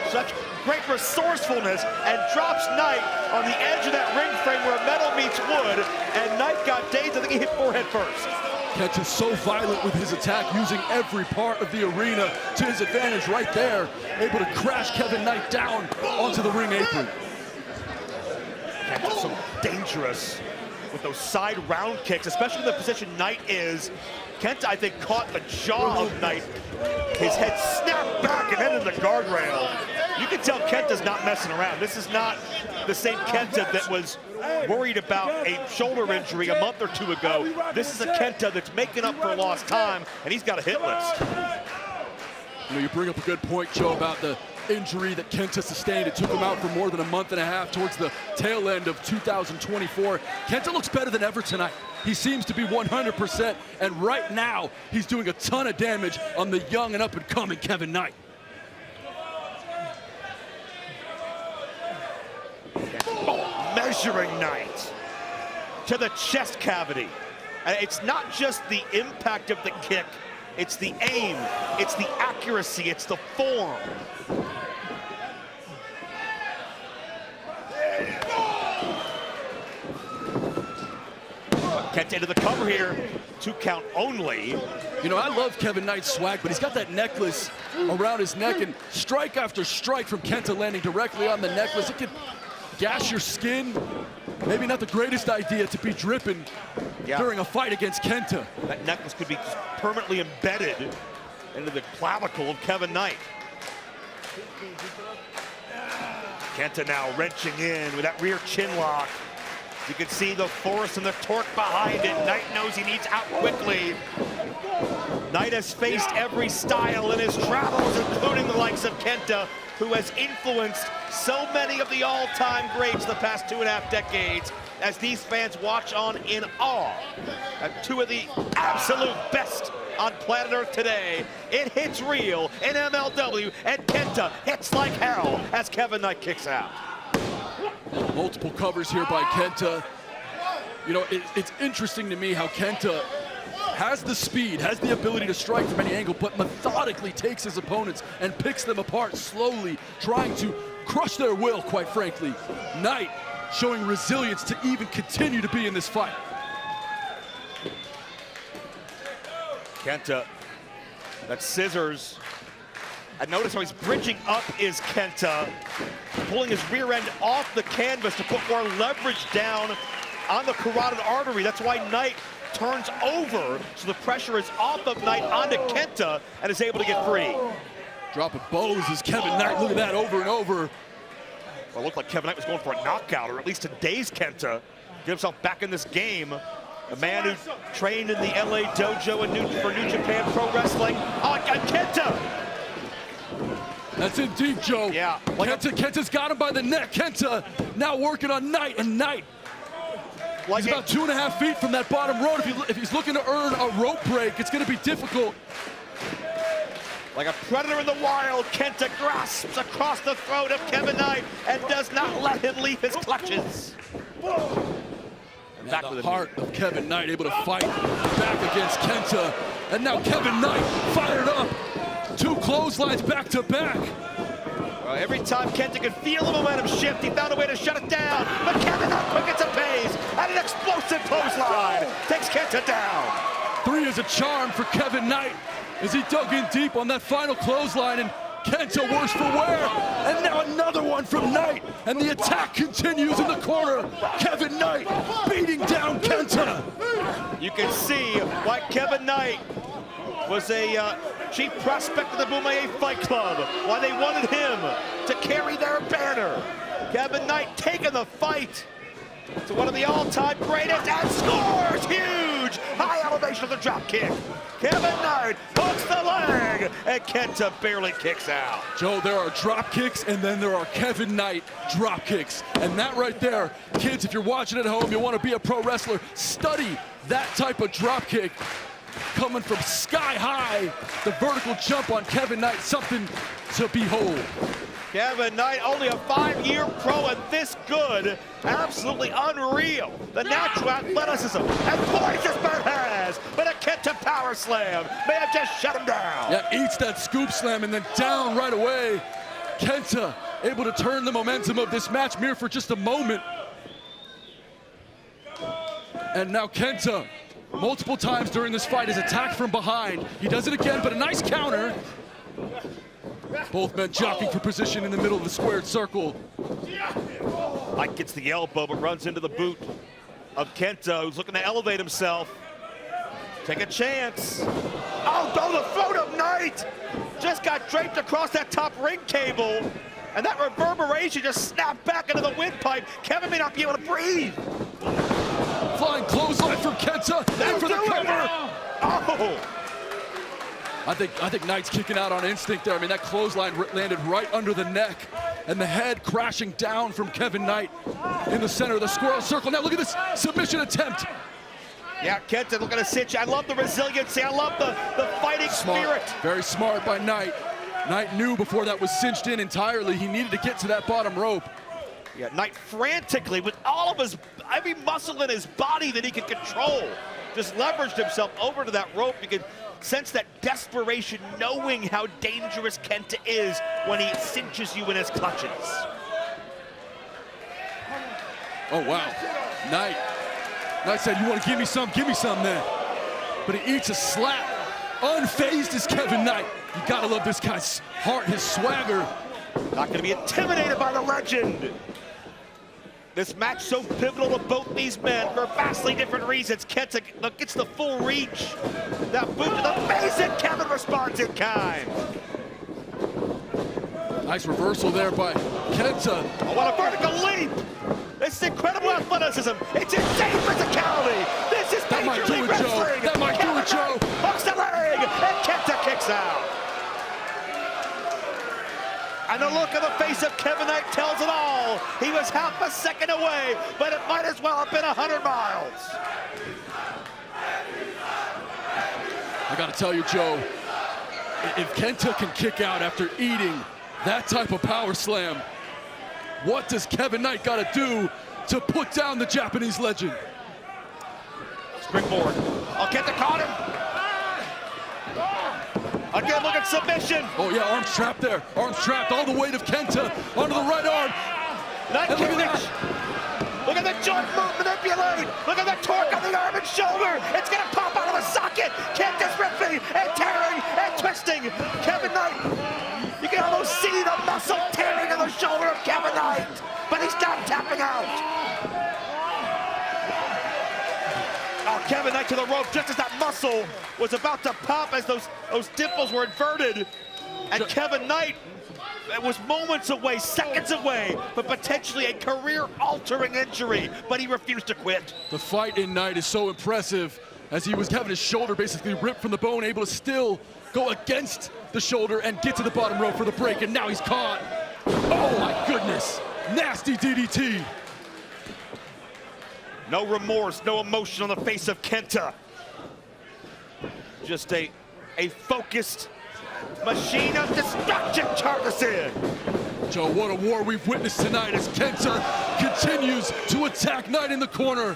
such great resourcefulness, and drops Knight on the edge of that ring frame where metal meets wood, and Knight got dazed. I think he hit forehead first. Kenta's so violent with his attack, using every part of the arena to his advantage right there, able to crash Kevin Knight down onto the ring apron. Kenta's so dangerous with those side round kicks, especially in the position Knight is. Kenta, I think, caught the jaw of Knight. His head snapped back and ended the guardrail. You can tell Kenta's not messing around. This is not the same Kenta that was worried about a shoulder injury a month or two ago. This is a Kenta that's making up for lost time, and he's got a hit list. You know, you bring up a good point, Joe, about the injury that Kenta sustained. It took him out for more than a month and a half towards the tail end of 2024. Kenta looks better than ever tonight. He seems to be 100%, and right now, he's doing a ton of damage on the young and up-and-coming Kevin Knight. Measuring Knight to the chest cavity. And it's not just the impact of the kick, it's the aim, it's the accuracy, it's the form. Kenta into the cover here, 2 count only. You know, I love Kevin Knight's swag, but he's got that necklace around his neck, and strike after strike from Kenta landing directly on the necklace. It can gash your skin. Maybe not the greatest idea to be dripping during a fight against Kenta. That necklace could be permanently embedded into the clavicle of Kevin Knight. Kenta now wrenching in with that rear chin lock. You can see the force and the torque behind it. Knight knows he needs out quickly. Knight has faced every style in his travels, including the likes of Kenta, who has influenced so many of the all-time greats the past 2.5 decades, as these fans watch on in awe at 2 of the absolute best on planet Earth today. It hits real in MLW, and Kenta hits like hell as Kevin Knight kicks out. Multiple covers here by Kenta. You know, it's interesting to me how Kenta has the speed, has the ability to strike from any angle, but methodically takes his opponents and picks them apart slowly, trying to crush their will, quite frankly. Knight showing resilience to even continue to be in this fight. Kenta, that scissors. And notice how he's bridging up is Kenta, pulling his rear end off the canvas to put more leverage down on the carotid artery. That's why Knight turns over, so the pressure is off of Knight onto Kenta and is able to get free. Drop of bows is Kevin Knight. Look at that, over and over. Well, it looked like Kevin Knight was going for a knockout, or at least to daze Kenta, get himself back in this game. A man who trained in the LA dojo for New Japan Pro Wrestling. Oh, Kenta! That's in deep, Joe. Yeah. Kenta's got him by the neck. Kenta now working on Knight, and Knight, he's about 2.5 feet from that bottom rope. If he's looking to earn a rope break, it's going to be difficult. Like a predator in the wild, Kenta grasps across the throat of Kevin Knight and does not let him leave his clutches. And back with the heart of Kevin Knight able to fight back against Kenta. And now Kevin Knight fired up. 2 clotheslines back to back. Well, every time Kenta could feel the momentum shift, he found a way to shut it down. But Kevin Knight quick at some pace, and an explosive clothesline takes Kenta down. 3 is a charm for Kevin Knight as he dug in deep on that final clothesline, and Kenta worse for wear. And now another one from Knight, and the attack continues in the corner. Kevin Knight beating down Kenta. You can see why Kevin Knight was a chief prospect of the Boomaye Fight Club, why they wanted him to carry their banner. Kevin Knight taking the fight to one of the all-time greatest and scores huge! High elevation of the drop kick. Kevin Knight hooks the leg, and Kenta barely kicks out. Joe, there are drop kicks, and then there are Kevin Knight drop kicks. And that right there, kids, if you're watching at home, you want to be a pro wrestler, study that type of drop kick. Coming from sky high, the vertical jump on Kevin Knight, something to behold. Kevin Knight, only a 5-year pro and this good, absolutely unreal. The natural athleticism and poise this man has, but a Kenta power slam may have just shut him down. Yeah, eats that scoop slam and then down right away. Kenta able to turn the momentum of this match mere for just a moment. And now Kenta, multiple times during this fight, is attacked from behind. He does it again, but a nice counter. Both men jockeying for position in the middle of the squared circle. Mike gets the elbow, but runs into the boot of Kenta, who's looking to elevate himself. Take a chance. Oh, the throat of Knight! Just got draped across that top ring cable, and that reverberation just snapped back into the windpipe. Kevin may not be able to breathe. Flying clothesline from Kenta, in for the cover. Oh! I think Knight's kicking out on instinct there. I mean, that clothesline landed right under the neck, and the head crashing down from Kevin Knight in the center of the squirrel circle. Now look at this submission attempt. Yeah, Kenta looking to cinch. I love the resiliency. I love the fighting spirit. Very smart by Knight. Knight knew before that was cinched in entirely, he needed to get to that bottom rope. Yeah, Knight frantically, with all of his, every muscle in his body that he could control, just leveraged himself over to that rope. You could sense that desperation, knowing how dangerous Kenta is when he cinches you in his clutches. Oh, wow. Knight said, you want to give me some then. But he eats a slap. Unfazed is Kevin Knight. You gotta love this guy's heart, his swagger. Not gonna be intimidated by the legend. This match so pivotal to both these men for vastly different reasons. Kenta gets the full reach. That boot to the face, and Kevin responds in kind. Nice reversal there by Kenta. Oh, what a vertical leap! This is incredible athleticism. It's insane physicality. This is Major League Wrestling. That might do it, Joe. Hooks the leg, and Kenta kicks out. And the look on the face of Kevin Knight tells it all. He was half a second away, but it might as well have been 100 miles. I gotta tell you, Joe, if Kenta can kick out after eating that type of power slam, what does Kevin Knight gotta do to put down the Japanese legend? Springboard. Oh, Kenta caught him. Again, look at submission. Oh yeah, arms trapped there. Arms trapped, all the weight of Kenta onto the right arm. Not And look at kicking. Look at the joint manipulate. Look at the torque on the arm and shoulder. It's gonna pop out of the socket. Kenta's ripping and tearing and twisting. Kevin Knight, you can almost see the muscle tearing in the shoulder of Kevin Knight, but he's not tapping out. Oh, Kevin Knight to the rope just as that muscle was about to pop as those dimples were inverted. And Kevin Knight was moments away, seconds away, but potentially a career-altering injury, but he refused to quit. The fight in Knight is so impressive as he was having his shoulder basically ripped from the bone, able to still go against the shoulder and get to the bottom rope for the break, and now he's caught. Oh my goodness, nasty DDT. No remorse, no emotion on the face of Kenta. Just a focused machine of destruction charges in. Joe, what a war we've witnessed tonight as Kenta continues to attack Knight in the corner.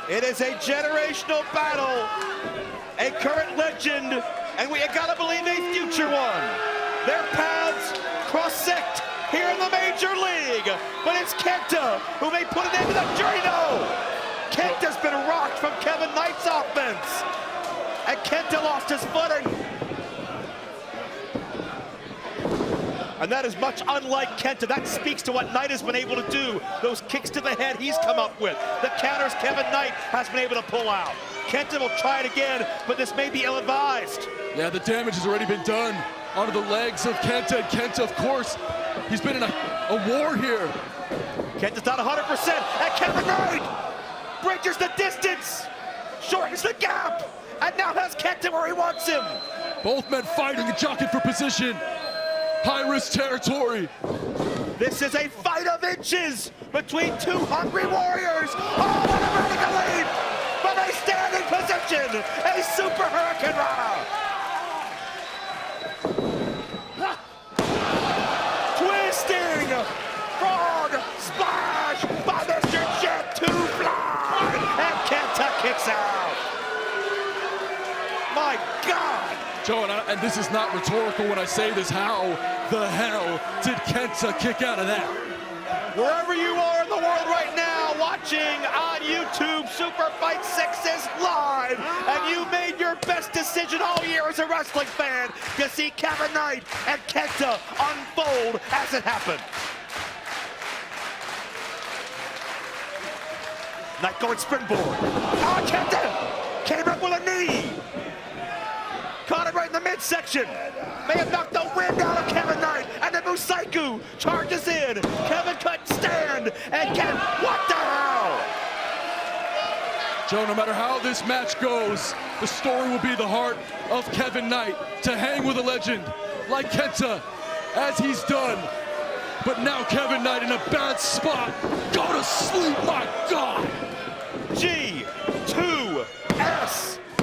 It is a generational battle, a current legend, and we gotta believe a future one. Their paths cross-sect here in the Major League, but it's Kenta who may put an end to the journey. No! Kenta's been rocked from Kevin Knight's offense, and Kenta lost his footing. And that is much unlike Kenta. That speaks to what Knight has been able to do. Those kicks to the head he's come up with. The counters Kevin Knight has been able to pull out. Kenta will try it again, but this may be ill-advised. Yeah, the damage has already been done onto the legs of Kenta. And Kenta, of course, he's been in a war here. Kenta's not 100%, and Kevin Knight bridges the distance, shortens the gap, and now has Kenta where he wants him. Both men fighting and jockeying for position. High-risk territory. This is a fight of inches between two hungry warriors. Oh, what a vertical leap from a standing position. A super hurricane rana. Twisting frog splash by Mr. Jet to fly. And Kenta kicks out. My God. Joe, and this is not rhetorical when I say this, how the hell did Kenta kick out of that? Wherever you are in the world right now, watching on YouTube, SuperFight 6 is live, and you made your best decision all year as a wrestling fan to see Kevin Knight and Kenta unfold as it happened. Knight going springboard. Oh, Kenta came up with a knee. Caught it right in the midsection. May have knocked the wind out of Kevin Knight. And then Musaiku charges in. Kevin couldn't stand. And Kevin, what the hell? Joe, no matter how this match goes, the story will be the heart of Kevin Knight to hang with a legend like Kenta, as he's done. But now Kevin Knight in a bad spot. Go to sleep, my God. G2S.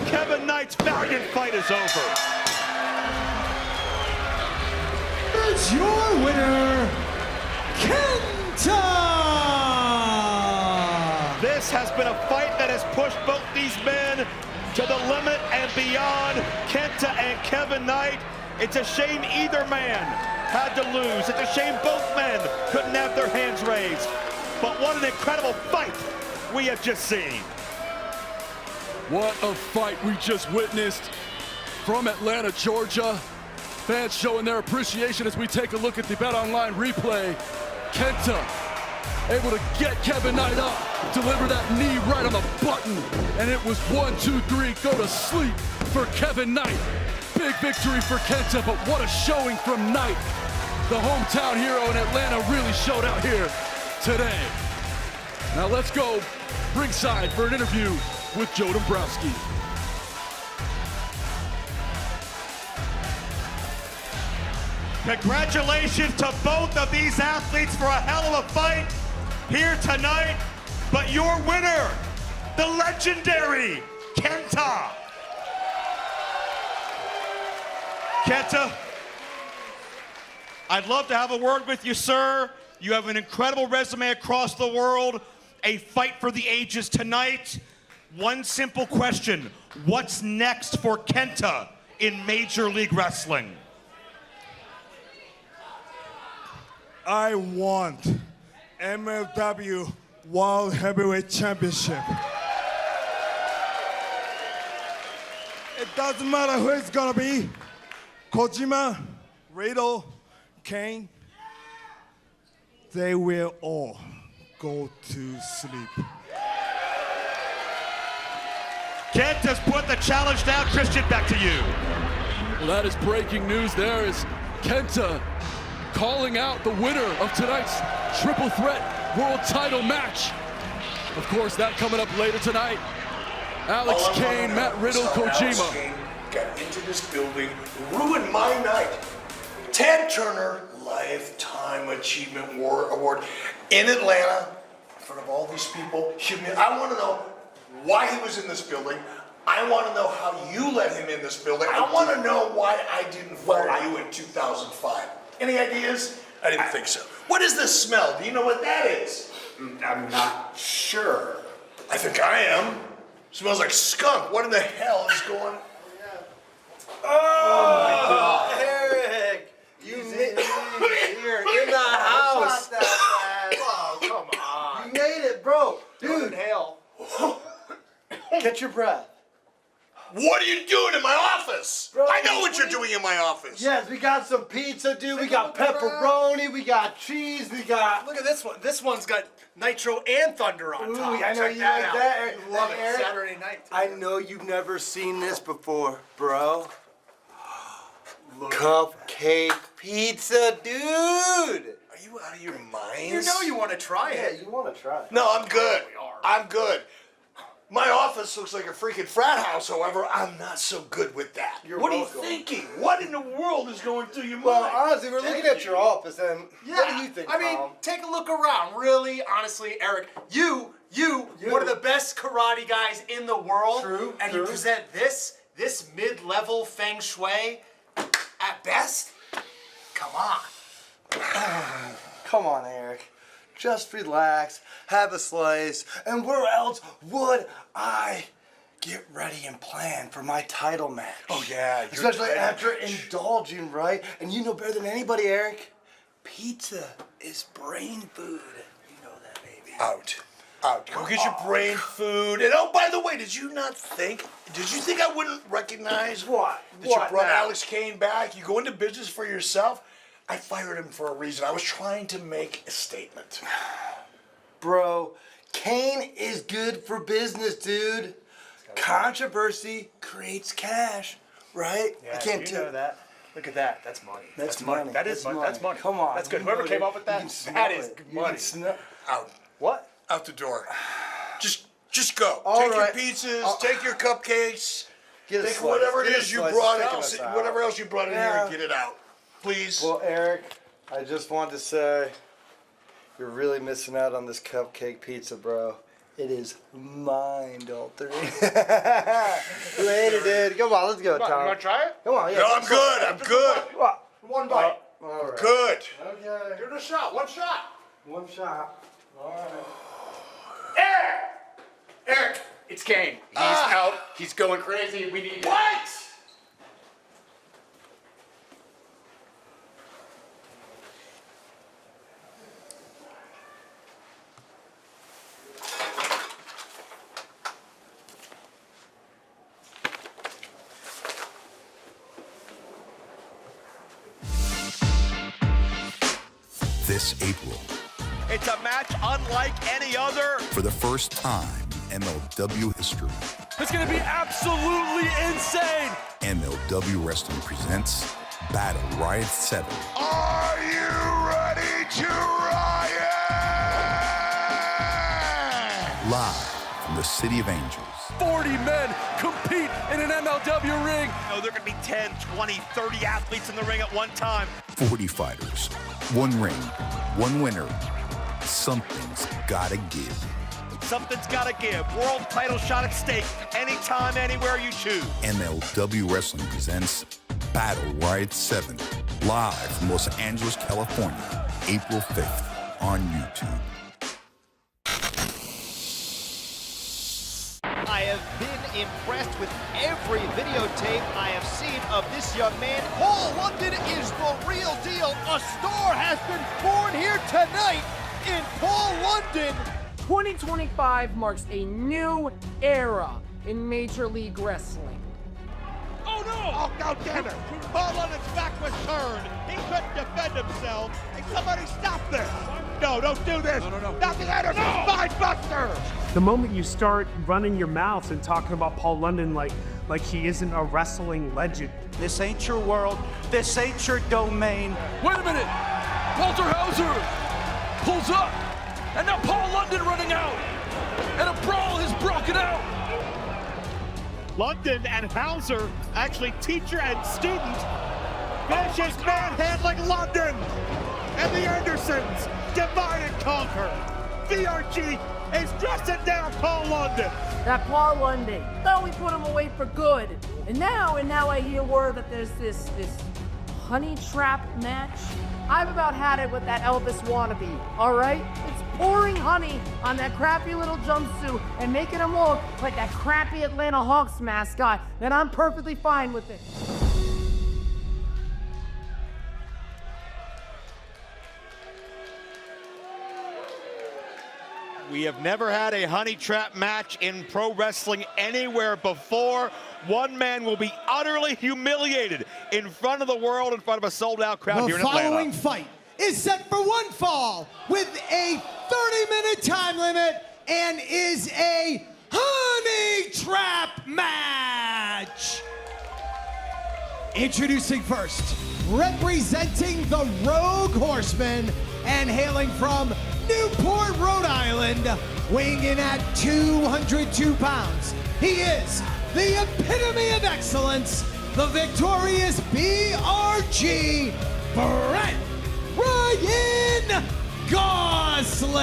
Kevin Knight's valiant fight is over. It's your winner, Kenta! This has been a fight that has pushed both these men to the limit and beyond. Kenta and Kevin Knight. It's a shame either man had to lose. It's a shame both men couldn't have their hands raised. But what an incredible fight we have just seen. What a fight we just witnessed from Atlanta, Georgia. Fans showing their appreciation as we take a look at the BetOnline replay. Kenta able to get Kevin Knight up, deliver that knee right on the button, and it was 1, 2, 3, go to sleep for Kevin Knight. Big victory for Kenta, but what a showing from Knight. The hometown hero in Atlanta really showed out here today. Now let's go ringside for an interview with Joe Dombrowski. Congratulations to both of these athletes for a hell of a fight here tonight. But your winner, the legendary Kenta. Kenta, I'd love to have a word with you, sir. You have an incredible resume across the world. A fight for the ages tonight. One simple question. What's next for Kenta in Major League Wrestling? I want MLW World Heavyweight Championship. It doesn't matter who it's gonna be. Kojima, Riddle, Kane, they will all go to sleep. Kenta's put the challenge down. Christian, back to you. Well, that is breaking news. There is Kenta calling out the winner of tonight's triple threat world title match. Of course, that coming up later tonight. Alex Kane, Matt Riddle, Kojima. Kane got into this building, ruined my night. Ted Turner Lifetime Achievement Award in Atlanta in front of all these people. I want to know why he was in this building. I want to know how you let him in this building. I want to know why I didn't fire you in 2005. Any ideas? I didn't think so. What is this smell? Do you know what that is? I'm not sure. I think I am. Smells like skunk. What in the hell is going on? Oh my God, Eric! You made it here in the house. Not that bad. Oh, come on. You made it, bro. Dude, inhale. Catch your breath. What are you doing in my office? Bro, I know what you're doing in my office. Yes, we got some pizza, dude. We got pepperoni. We got cheese. We got. Look at this one. This one's got nitro and thunder on top. I know Check you that like out. that, Eric. Love it. Eric, Saturday night. I know you've never seen this before, bro. Cupcake pizza, dude. Are you out of your mind? You know you want to try it. Yeah, you want to try it. No, I'm good. I'm good. My office looks like a freaking frat house, however, I'm not so good with that. What are you thinking? What in the world is going through your mind? Well, honestly, we're looking at your office, and what do you think, I mean, Tom? take a look around. Really, honestly, Eric, you, one of the best karate guys in the world. True, and you present this mid-level feng shui at best? Come on. Come on, Eric. Just relax, have a slice, and where else would I get ready and plan for my title match? Oh, yeah. Especially after indulging, right? And you know better than anybody, Eric, pizza is brain food. You know that, baby. Out. Go get your brain food. And oh, by the way, did you think I wouldn't recognize What? that you brought Alex Kane back? You go into business for yourself? I fired him for a reason. I was trying to make a statement. Bro, Kane is good for business, dude. Controversy creates cash, right? Yeah, I can't you know that. Look at that. That's money. That's money. money. That is money. That's money. Come on. That's good. You Whoever know came that. up with You that, can smell that is it. You money. can smell. Out. What? Out the door. Just go. All take right. your pizzas, take your cupcakes, Get a take slice. whatever it Get a is you slice. brought Take out, us out. whatever else you brought in here Yeah. and get it out. Please. Well, Eric, I just wanted to say you're really missing out on this cupcake pizza, bro. It is mind-altering. Later, dude. Come on, let's go, Tom. You want to try it? Come on, yeah. No, I'm good. I'm good. What? One bite. All right. Good. Okay. Give it a shot. One shot. One shot. All right. Eric, it's Kane. He's out. He's going crazy. We need What? This April, It's a match unlike any other. for the first time in MLW history, It's going to be absolutely insane. MLW Wrestling presents Battle Riot 7. Are you ready to riot? Live from the City of Angels. 40 men compete in an MLW ring. You know, there could be 10, 20, 30 athletes in the ring at one time. 40 fighters, one ring, one winner. Something's gotta give. Something's got to give. World title shot at stake anytime, anywhere you choose. MLW Wrestling presents Battle Riot 7, live from Los Angeles, California, April 5th on YouTube. I have been impressed with every videotape I have seen of this young man. Paul London is the real deal. A star has been born here tonight in Paul London. 2025 marks a new era in Major League Wrestling. Oh no! Oh, God damn it! Paul London's back was turned. He couldn't defend himself. Hey, somebody stop this! No, don't do this! No. Not the Anderson Spine Buster! The moment you start running your mouth and talking about Paul London like he isn't a wrestling legend. This ain't your world. This ain't your domain. Wait a minute! Walter Hauser pulls up, and now Paul London running out, and a brawl has broken out. London and Hauser, actually teacher and student, finishes manhandling London. And the Andersons divide and conquer. VRG is dressing down Paul London. That Paul London, thought we put him away for good. And now I hear word that there's this honey trap match. I've about had it with that Elvis wannabe, all right? It's pouring honey on that crappy little jumpsuit and making him look like that crappy Atlanta Hawks mascot. Then I'm perfectly fine with it. We have never had a honey trap match in pro wrestling anywhere before. One man will be utterly humiliated in front of the world, in front of a sold-out crowd here in Atlanta. The following fight is set for one fall with a 30-minute time limit and is a honey trap match. Introducing first, representing the Rogue Horsemen and hailing from Newport, Rhode Island, weighing in at 202 pounds. He is the epitome of excellence, the victorious BRG, Brett Ryan Gosselin.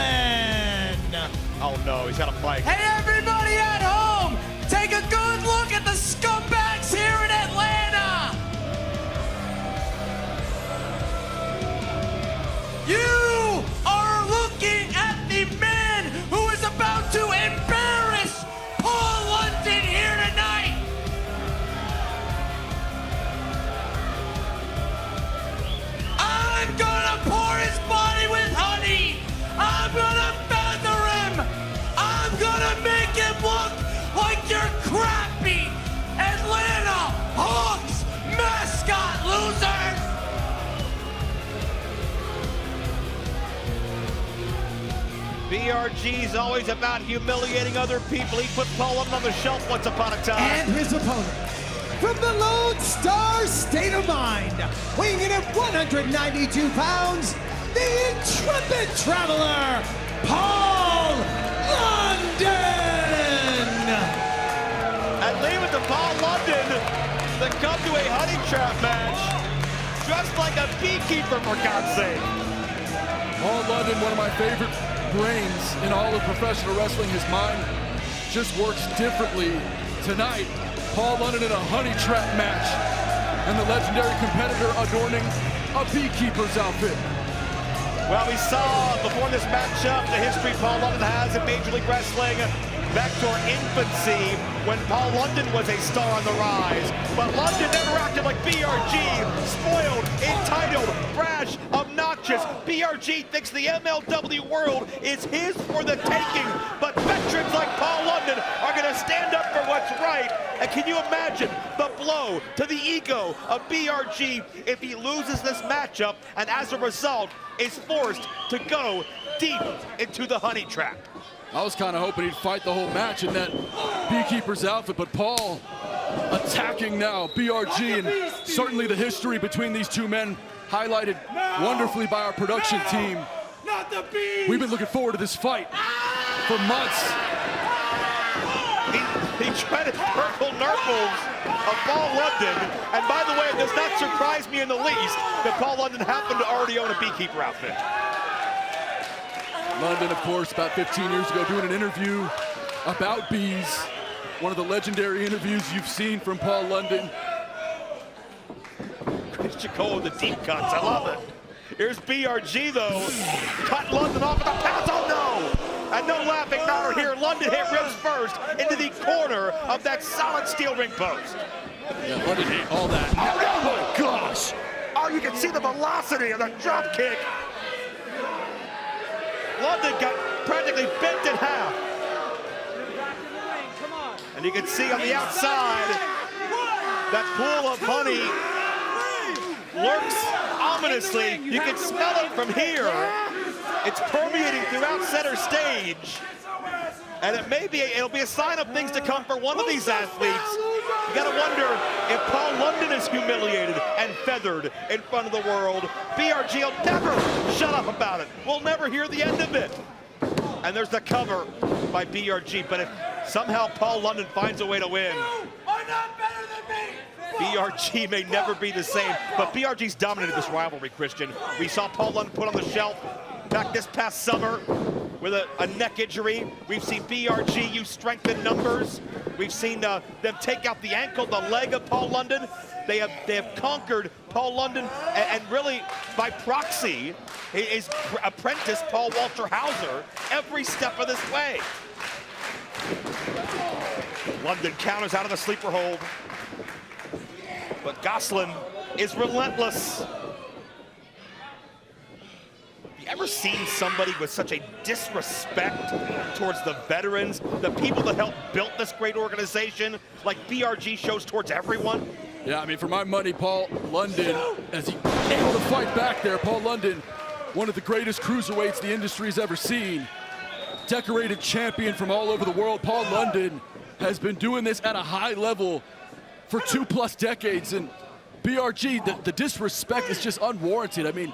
Oh no, he's got a mic. Hey everybody at home, take a good look at the scumbags here in Atlanta. You are looking at the man who is about to embarrass Paul London here tonight. I'm gonna pour his body with honey. I'm gonna feather him. I'm gonna make him look like your crappy Atlanta Hawks mascot, losers. BRG's always about humiliating other people. He put Paul London on the shelf once upon a time. And his opponent, from the Lone Star State of Mind, weighing in at 192 pounds, the intrepid traveler, Paul London! And leave it to Paul London to come to a honey trap match, dressed like a beekeeper, for God's sake. Paul London, one of my favorite brains in all of professional wrestling. His mind just works differently. Tonight, Paul London in a honey trap match, and the legendary competitor adorning a beekeeper's outfit. Well, we saw before this matchup the history Paul London has in Major League Wrestling, back to our infancy when Paul London was a star on the rise. But London never acted like BRG, spoiled, entitled, brash, obnoxious. BRG thinks the MLW world is his for the taking, but veterans like Paul London are gonna stand up for what's right. And can you imagine the blow to the ego of BRG if he loses this matchup and as a result is forced to go deep into the honey trap? I was kind of hoping he'd fight the whole match in that beekeeper's outfit, but Paul attacking now, BRG, and certainly the history between these two men highlighted wonderfully by our production team. We've been looking forward to this fight for months. He tried to purple nurples of Paul London, and by the way, it does not surprise me in the least that Paul London happened to already own a beekeeper outfit. London, of course, about 15 years ago, doing an interview about bees. One of the legendary interviews you've seen from Paul London. Mystico with the deep cuts. I love it. Here's BRG, though. Cut London off with a pass. Oh, no! And no laughing matter here. London hit ribs first into the corner of that solid steel ring post. Yeah, London hit all that. Oh, my gosh! Oh, you can see the velocity of the drop kick. London got practically bent in half. And you can see on the outside, that pool of honey lurks ominously. You can smell it from here. It's permeating throughout center stage. And it'll be a sign of things to come for one of these athletes. You gotta wonder if Paul London is humiliated and feathered in front of the world. BRG will never shut up about it. We'll never hear the end of it. And there's the cover by BRG. But if somehow Paul London finds a way to win, BRG may never be the same. But BRG's dominated this rivalry, Christian. We saw Paul London put on the shelf back this past summer with a neck injury. We've seen BRG use strength in numbers. We've seen them take out the ankle, the leg of Paul London. They have conquered Paul London, and really by proxy, his apprentice Paul Walter Hauser every step of this way. London counters out of the sleeper hold, but Gosselin is relentless. Ever seen somebody with such a disrespect towards the veterans, the people that helped build this great organization, like BRG shows towards everyone? Yeah, I mean, for my money, Paul London, as he able to fight back there, Paul London, one of the greatest cruiserweights the industry's ever seen, decorated champion from all over the world. Paul London has been doing this at a high level for 2+ decades, and BRG, the disrespect is just unwarranted. I mean,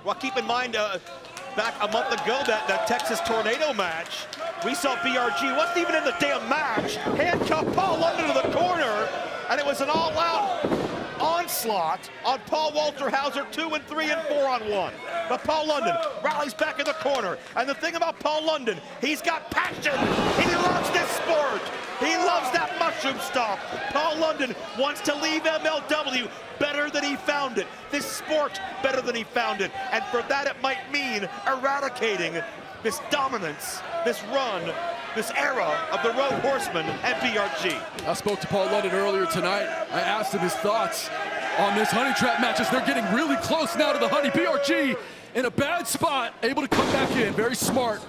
well, keep in mind, back a month ago, that Texas Tornado match, we saw BRG, wasn't even in the damn match, handcuff Paul London to the corner, and it was an all-out onslaught on Paul Walter Hauser, 2 and 3 and 4 on 1. But Paul London rallies back in the corner, and the thing about Paul London, he's got passion. He loves this sport. He loves that mushroom stuff. Paul London wants to leave MLW better than he found it. This sport better than he found it. And for that, it might mean eradicating this dominance, this run, this era of the Road Horsemen and BRG. I spoke to Paul London earlier tonight. I asked him his thoughts on this honey trap matches. They're getting really close now to the honey. BRG in a bad spot, able to come back in. Very smart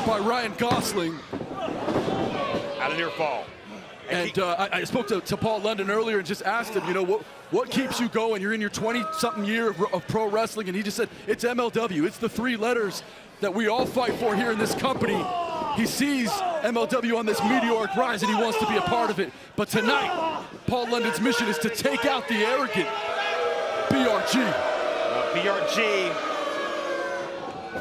by Ryan Gosling. Out of near fall. And I spoke to Paul London earlier and just asked him, you know, what keeps you going? You're in your 20-something year of pro wrestling, and he just said, it's MLW. It's the 3 letters that we all fight for here in this company. He sees MLW on this meteoric rise, and he wants to be a part of it. But tonight, Paul London's mission is to take out the arrogant BRG. BRG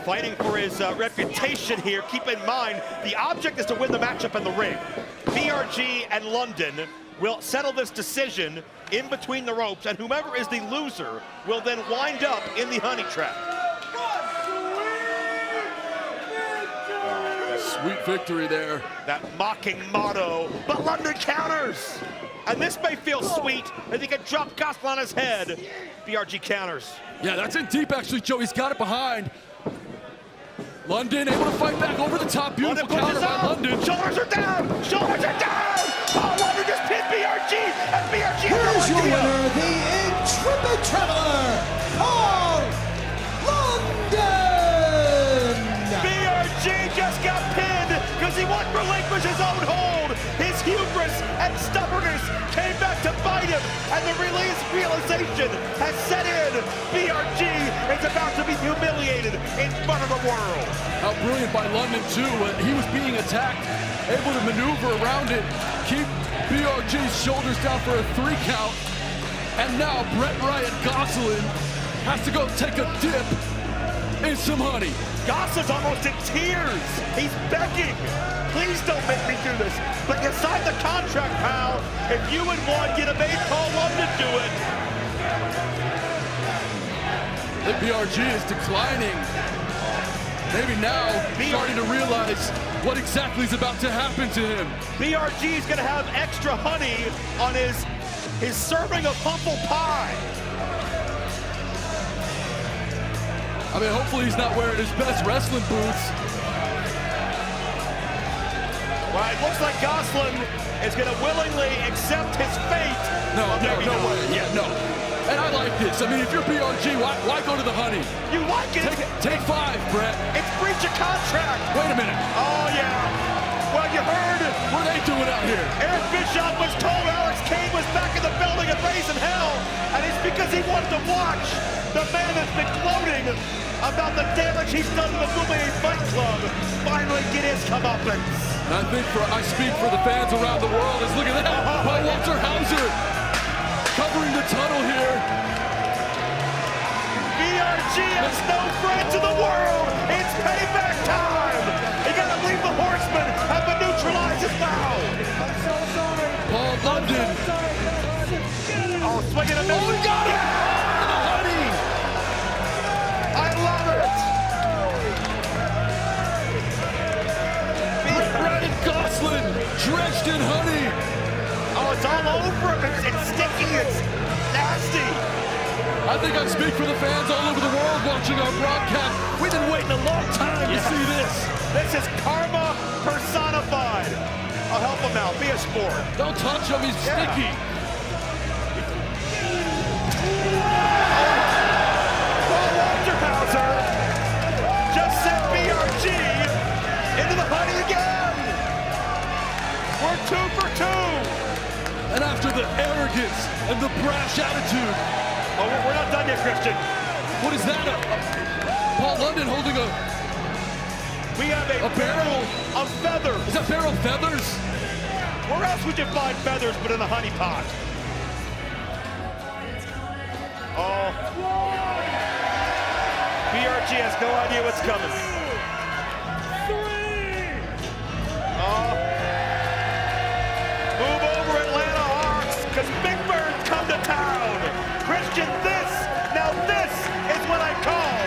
fighting for his reputation here. Keep in mind, the object is to win the matchup in the ring. BRG and London will settle this decision in between the ropes, and whomever is the loser will then wind up in the honey trap. Sweet victory there. That mocking motto, but London counters. And this may feel sweet as he can drop Gosselin on his head. BRG counters. Yeah, that's in deep actually, Joe. He's got it behind. London able to fight back over the top. Beautiful counter by London. Shoulders are down. Shoulders are down. Paul London just pinned BRG. And BRG Here's your winner, the Intrepid Traveler, Paul London. BRG just got pinned because he wouldn't relinquish his own hold. His hubris and stubbornness came back to bite him, and the realization has set in. BRG is about to be humiliated in front of the world. How brilliant by London, too. He was being attacked, able to maneuver around it, keep BRG's shoulders down for a 3 count, and now Brett Ryan Gosselin has to go take a dip in some honey. Gosselin's almost in tears. He's begging. Please don't make me do this. But you signed the contract, pal. If you and one get a made Paul London do it. The BRG is declining. Maybe now starting to realize what exactly is about to happen to him. BRG is going to have extra honey on his his serving of humble pie. I mean, hopefully he's not wearing his best wrestling boots. Well, it looks like Gosselin is going to willingly accept his fate. No way. Yeah, no. And I like this. I mean, if you're BRG, why go to the honey? You like it? Take 5, Brett. It's breach of contract. Wait a minute. Oh, yeah. Well, you heard. What are they doing out here? Eric Bischoff was told Alex Kane was back in the building and raising hell. And it's because he wanted to watch the man that's been gloating about the damage he's done to the Bouvier Fight Club finally get his comeuppance. I think I speak for the fans around the world. Look at that. By Walter Hauser covering the tunnel here. BRG has no friend to the world. It's payback time. You gotta believe the Horsemen have been neutralized now. I'm so sorry. Paul London. Oh, swinging a miss. Oh, he got it. Honey. I love it. Brett Gosselin drenched in honey. Oh, it's all over him. It's sticky. It's nasty. I think I speak for the fans all over the world watching our broadcast. We've been waiting a long time to see this. This is karma personified. I'll help him out. Be a sport. Don't touch him. He's sticky. Walter Hauser just sent BRG into the honey again. We're 2 for 2. And after the arrogance and the brash attitude. Oh, we're not done yet, Christian. What is that? Paul London holding a... We have a barrel of feathers. Is that barrel of feathers? Where else would you find feathers but in a honey pot? Oh. BRG has no idea what's coming. 3. Oh. Move over, Atlanta Hawks, because Big Bird come to town. Christian, now this is what I call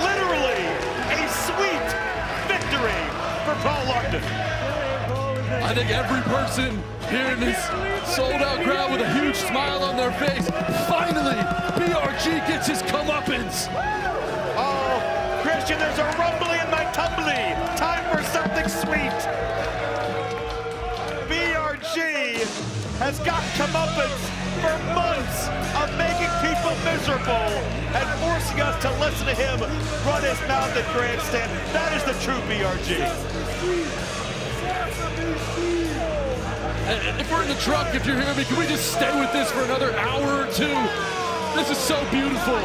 literally a sweet victory for Paul London. I think every person here in this sold-out crowd with a huge smile on their face. Finally, BRG gets his comeuppance. Oh, Christian, there's a rumbly in my tumbly. Time for something sweet. BRG has got comeuppance for months of making people miserable and forcing us to listen to him run his mouth at grandstand. That is the true BRG. If we're in the truck, if you're hearing me, can we just stay with this for another hour or 2? This is so beautiful.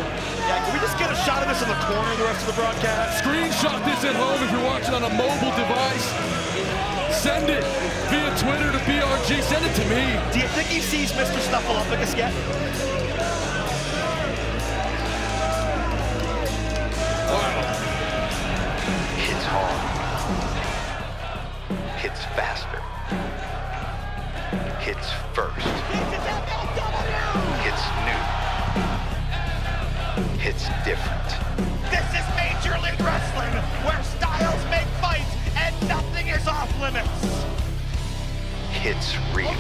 Yeah, can we just get a shot of this in the corner the rest of the broadcast? Screenshot this at home if you're watching on a mobile device. Send it via Twitter to BRG. Send it to me. Do you think he sees Mr. Snuffleupagus yet? Wow. Hits hard. Hits faster. Hits first. Hits new. Hits different. This is Major League Wrestling, where styles make fights and nothing is off limits. Hits real.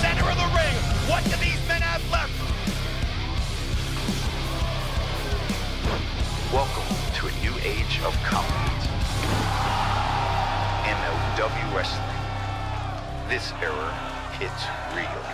Center of the ring. What do these men have left? Welcome to a new age of combat. MLW Wrestling. This era hits real.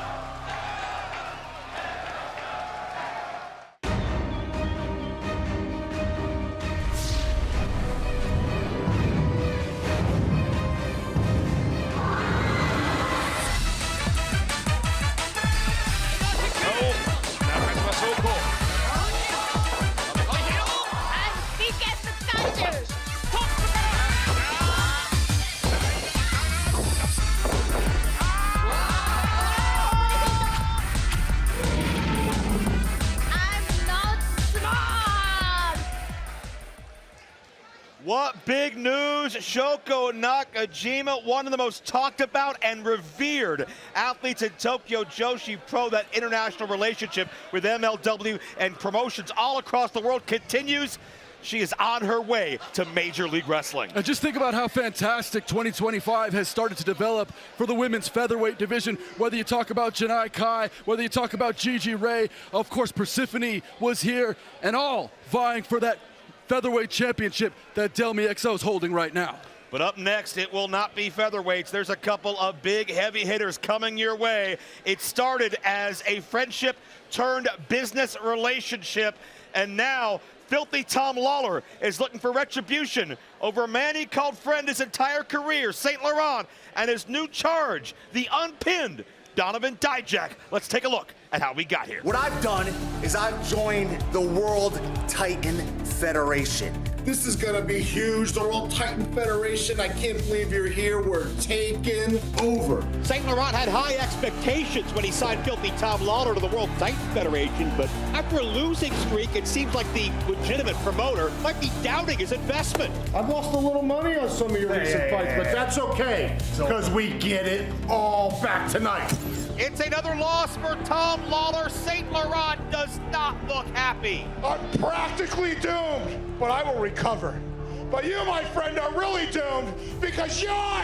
What big news! Shoko Nakajima, one of the most talked about and revered athletes in Tokyo Joshi Pro. That international relationship with MLW and promotions all across the world continues. she is on her way to Major League Wrestling. And just think about how fantastic 2025 has started to develop for the women's featherweight division. Whether you talk about Janai Kai, whether you talk about Gigi Ray, of course Persephone was here, and all vying for that featherweight championship that Delmi Exo is holding right now. But up next, it will not be featherweights. There's a couple of big heavy hitters coming your way. It started as a friendship turned business relationship, and now Filthy Tom Lawler is looking for retribution over a man he called friend his entire career, St. Laurent, and his new charge, the unpinned Donovan Dijak. Let's take a look at how we got here. What I've done is I've joined the World Titan Federation. This is gonna be huge. The World Titan Federation, I can't believe you're here. We're taking over. St. Laurent had high expectations when he signed Filthy Tom Lawler to the World Titan Federation, but after a losing streak, it seems like the legitimate promoter might be doubting his investment. I've lost a little money on some of your recent fights, but that's okay, because we get it all back tonight. It's another loss for Tom Lawler. St. Laurent does not look happy. I'm practically doomed, but I will recover. But you, my friend, are really doomed because you're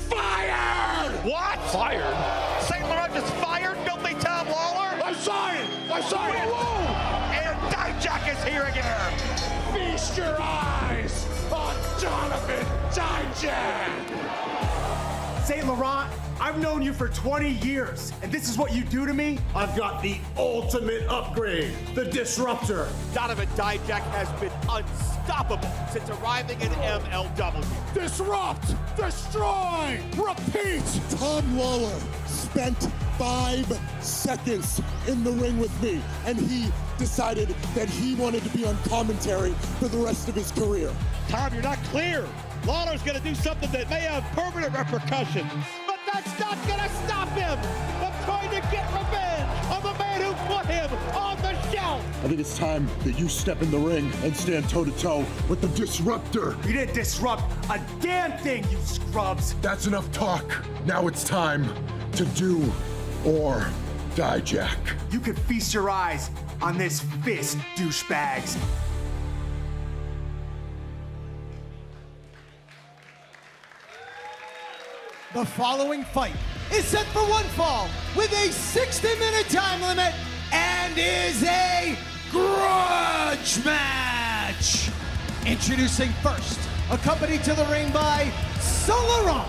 fired! What? Fired? St. Laurent just fired Filthy Tom Lawler? I'm sorry! And Dijak is here again! Feast your eyes on Donovan Dijak! St. Laurent, I've known you for 20 years, and this is what you do to me? I've got the ultimate upgrade, the Disruptor. Donovan Dijak has been unstoppable since arriving in MLW. Disrupt, destroy, repeat. Tom Lawler spent 5 seconds in the ring with me, and he decided that he wanted to be on commentary for the rest of his career. Tom, you're not clear. Lawler's gonna do something that may have permanent repercussions. But that's not gonna stop him from trying to get revenge on the man who put him on the shelf. I think it's time that you step in the ring and stand toe-to-toe with the Disruptor. You didn't disrupt a damn thing, you scrubs. That's enough talk. Now it's time to do or die, Jack. You could feast your eyes on this fist, douchebags. The following fight is set for one fall with a 60-minute time limit and is a grudge match. Introducing first, accompanied to the ring by Laurent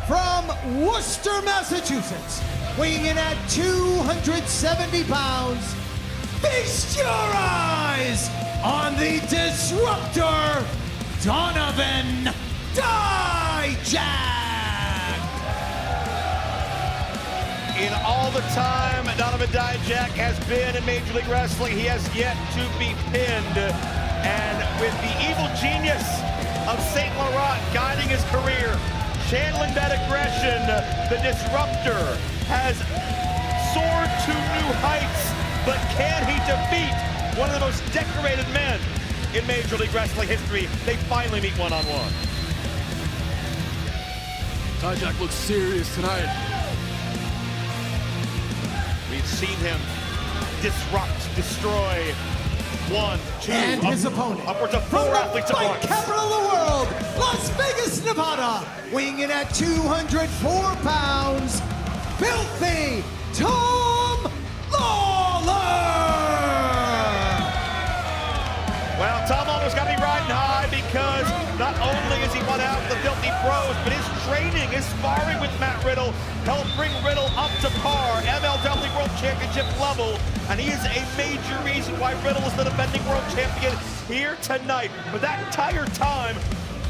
from Worcester, Massachusetts, weighing in at 270 pounds. Feast your eyes on the Disruptor, Donovan Dijak. In all the time Donovan Dijak has been in Major League Wrestling, he has yet to be pinned. And with the evil genius of St. Laurent guiding his career, channeling that aggression, the Disruptor has soared to new heights. But can he defeat one of the most decorated men in Major League Wrestling history? They finally meet one-on-one. Dijak looks serious tonight. We've seen him disrupt, destroy 1, 2, and his opponent, upwards of 4 athletes at fight once. capital of the world, Las Vegas, Nevada, weighing in at 204 pounds, Filthy Tom Lawler. Well, Tom Lawler's got to be riding high because not only is he won out the Filthy Pros, but his training, his sparring with Matt Riddle helped bring Riddle up to par, MLW World Championship level, and he is a major reason why Riddle is the defending world champion here tonight. But that entire time,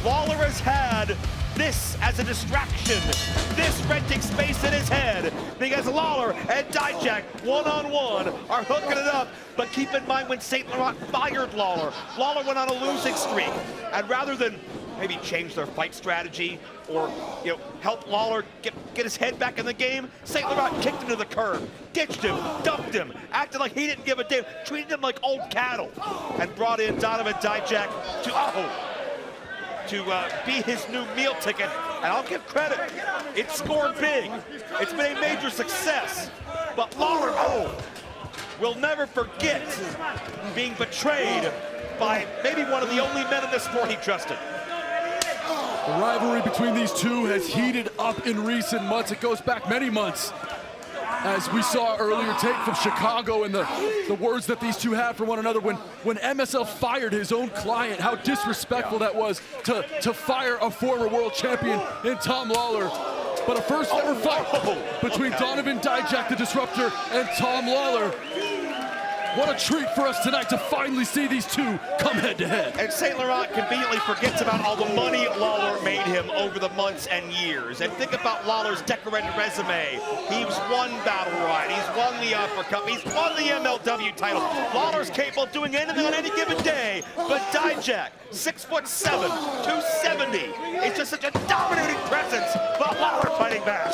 Lawler has had this as a distraction, this renting space in his head, because Lawler and Dijak one-on-one are hooking it up. But keep in mind when St. Laurent fired Lawler, Lawler went on a losing streak, and rather than maybe change their fight strategy or help Lawler get his head back in the game, St. Laurent kicked him to the curb, ditched him, dumped him, acted like he didn't give a damn, treated him like old cattle, and brought in Donovan Dijak to be his new meal ticket. And I'll give credit, it scored big. It's been a major success. But Lawler, will never forget being betrayed by maybe one of the only men in this sport he trusted. The rivalry between these two has heated up in recent months. It goes back many months. As we saw earlier, tape from Chicago and the words that these two had for one another when MSL fired his own client, how disrespectful that was to fire a former world champion in Tom Lawler. But a first ever fight between Donovan Dijak, the Disruptor, and Tom Lawler. What a treat for us tonight to finally see these two come head to head. And St. Laurent conveniently forgets about all the money Lawler made him over the months and years. And think about Lawler's decorated resume. He's won Battle Royale, he's won the Upper Cup, he's won the MLW title. Lawler's capable of doing anything on any given day. But Dijak, 6'7", 270. It's just such a dominating presence. But Lawler fighting back.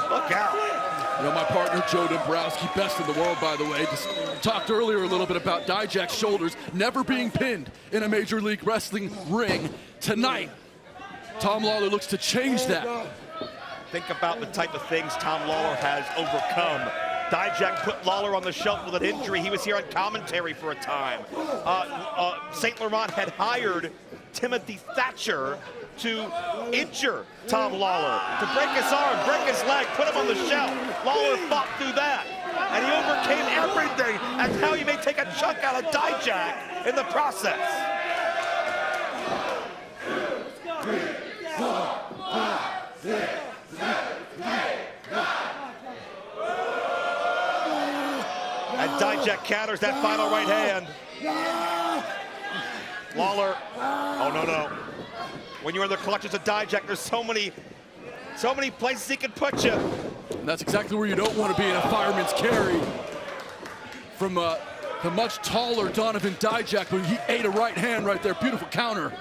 Look out. You know, my partner, Joe Dombrowski, best in the world, by the way, just talked earlier a little bit about Dijak's shoulders never being pinned in a Major League Wrestling ring. Tonight, Tom Lawler looks to change that. Think about the type of things Tom Lawler has overcome. Dijak put Lawler on the shelf with an injury. He was here on commentary for a time. St. Laurent had hired Timothy Thatcher to injure Tom Lawler, to break his arm, break his leg, put him on the shelf. Lawler fought through that, and he overcame everything. And now he may take a chunk out of Dijak in the process. And Dijak counters that final right hand. Lawler, oh no. When you're in the clutches of Dijak, there's so many places he can put you. And that's exactly where you don't want to be in a fireman's carry. From the much taller Donovan Dijak, but he ate a right hand right there, beautiful counter.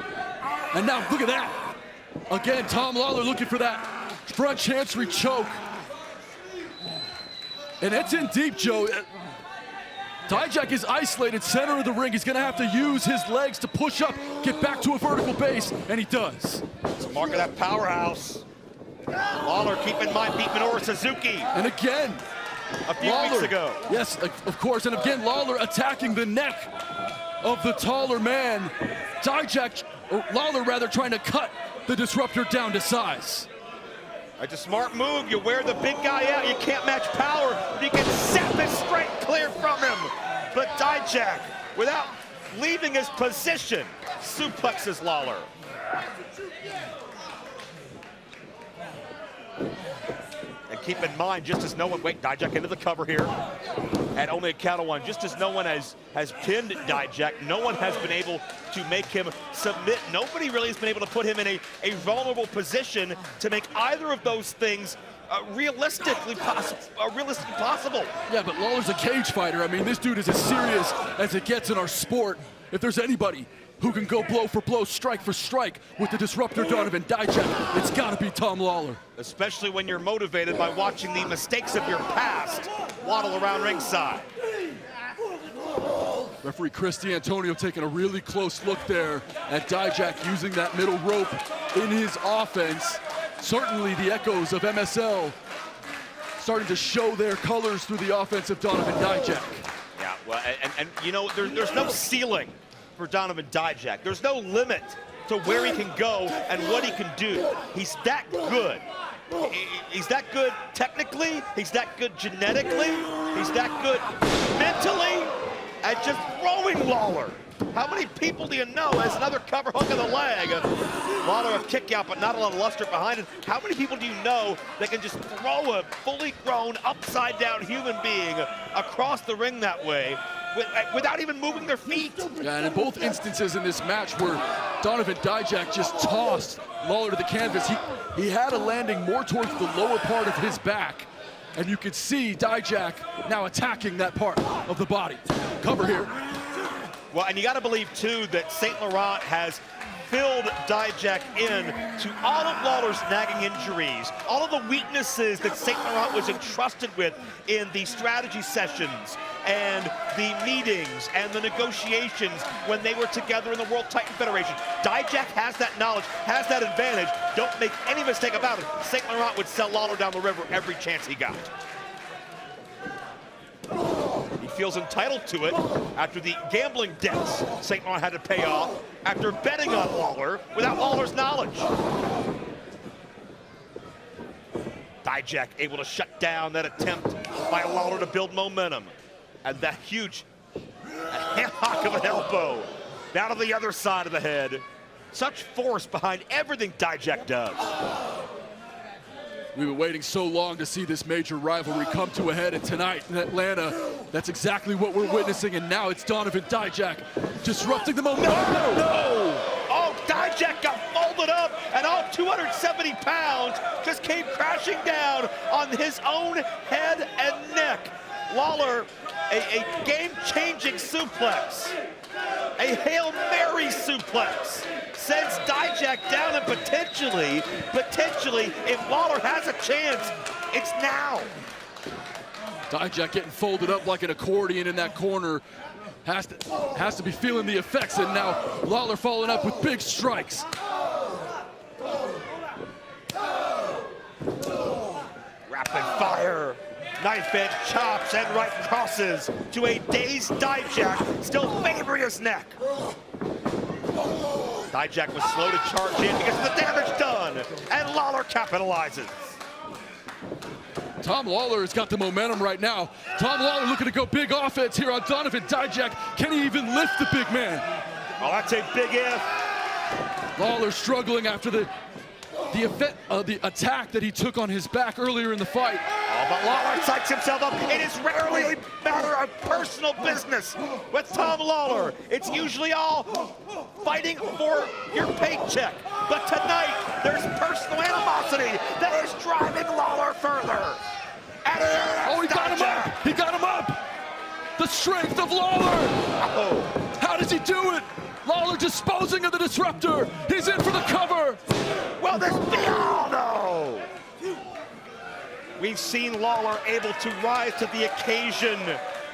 And now look at that. Again, Tom Lawler looking for that front chancery choke. And it's in deep, Joe. Dijak is isolated, center of the ring. He's gonna have to use his legs to push up, get back to a vertical base, and he does. It's a mark of that powerhouse. Lawler, keep in mind, beat Minoru Suzuki. And again, a few weeks ago. Yes, of course, and again, Lawler attacking the neck of the taller man. Dijak, or Lawler rather, trying to cut the Disruptor down to size. It's a smart move. You wear the big guy out. You can't match power. You can zap his strength clear from him. But Dijak, without leaving his position, suplexes Lawler. And keep in mind, just as no one, wait, Dijak into the cover here. At only a count of one, just as no one has pinned Dijak, no one has been able to make him submit. Nobody really has been able to put him in a vulnerable position to make either of those things realistically possible. Yeah, but Lawler's a cage fighter. I mean, this dude is as serious as it gets in our sport. If there's anybody who can go blow for blow, strike for strike with the Disruptor Donovan Dijak, it's gotta be Tom Lawler. Especially when you're motivated by watching the mistakes of your past waddle around ringside. Referee Chris D'Antonio taking a really close look there at Dijak using that middle rope in his offense. Certainly the echoes of MSL starting to show their colors through the offense of Donovan Dijak. Yeah, well, and you know, there's no ceiling for Donovan Dijak. There's no limit to where he can go and what he can do. He's that good. He's that good technically, he's that good genetically, he's that good mentally, and just throwing Lawler. How many people do you know has another cover hook of the leg? Lawler a kick out, but not a lot of luster behind it. How many people do you know that can just throw a fully grown, upside down human being across the ring that way without even moving their feet? Yeah, and in both instances in this match where Donovan Dijak just tossed Lawler to the canvas, he had a landing more towards the lower part of his back, and you could see Dijak now attacking that part of the body. Cover here. Well, and you got to believe, too, that St. Laurent has filled Dijak in to all of Lawler's nagging injuries, all of the weaknesses that St. Laurent was entrusted with in the strategy sessions and the meetings and the negotiations when they were together in the World Titan Federation. Dijak has that knowledge, has that advantage. Don't make any mistake about it. St. Laurent would sell Lawler down the river every chance he got. He feels entitled to it after the gambling debts St. Laurent had to pay off after betting on Lawler without Lawler's knowledge. Dijak able to shut down that attempt by Lawler to build momentum. And that huge hammock of an elbow down to the other side of the head. Such force behind everything Dijak does. We've been waiting so long to see this major rivalry come to a head, and tonight in Atlanta, that's exactly what we're witnessing, and now it's Donovan Dijak disrupting the momentum. No! Oh, Dijak got folded up, and all 270 pounds just came crashing down on his own head and neck. Lawler, a game-changing suplex, a Hail Mary suplex, sends Dijak down, and potentially, if Lawler has a chance, it's now. Dijak getting folded up like an accordion in that corner. Has to be feeling the effects, and now Lawler following up with big strikes. Rapid fire. Knife edge chops and right crosses to a dazed Dijak, still favoring his neck. Dijak was slow to charge in because of the damage done, and Lawler capitalizes. Tom Lawler has got the momentum right now. Tom Lawler looking to go big offense here on Donovan Dijak. Can he even lift the big man? Oh, that's a big if. Lawler struggling after the attack that he took on his back earlier in the fight. Oh, but Lawler psychs himself up. It is rarely a matter of personal business with Tom Lawler. It's usually all fighting for your paycheck. But tonight, there's personal animosity that is driving Lawler further. Oh, he got him up! He got him up! The strength of Lawler! Oh. How does he do it? Lawler disposing of the disruptor. He's in for the cover. Will this be all, though? We've seen Lawler able to rise to the occasion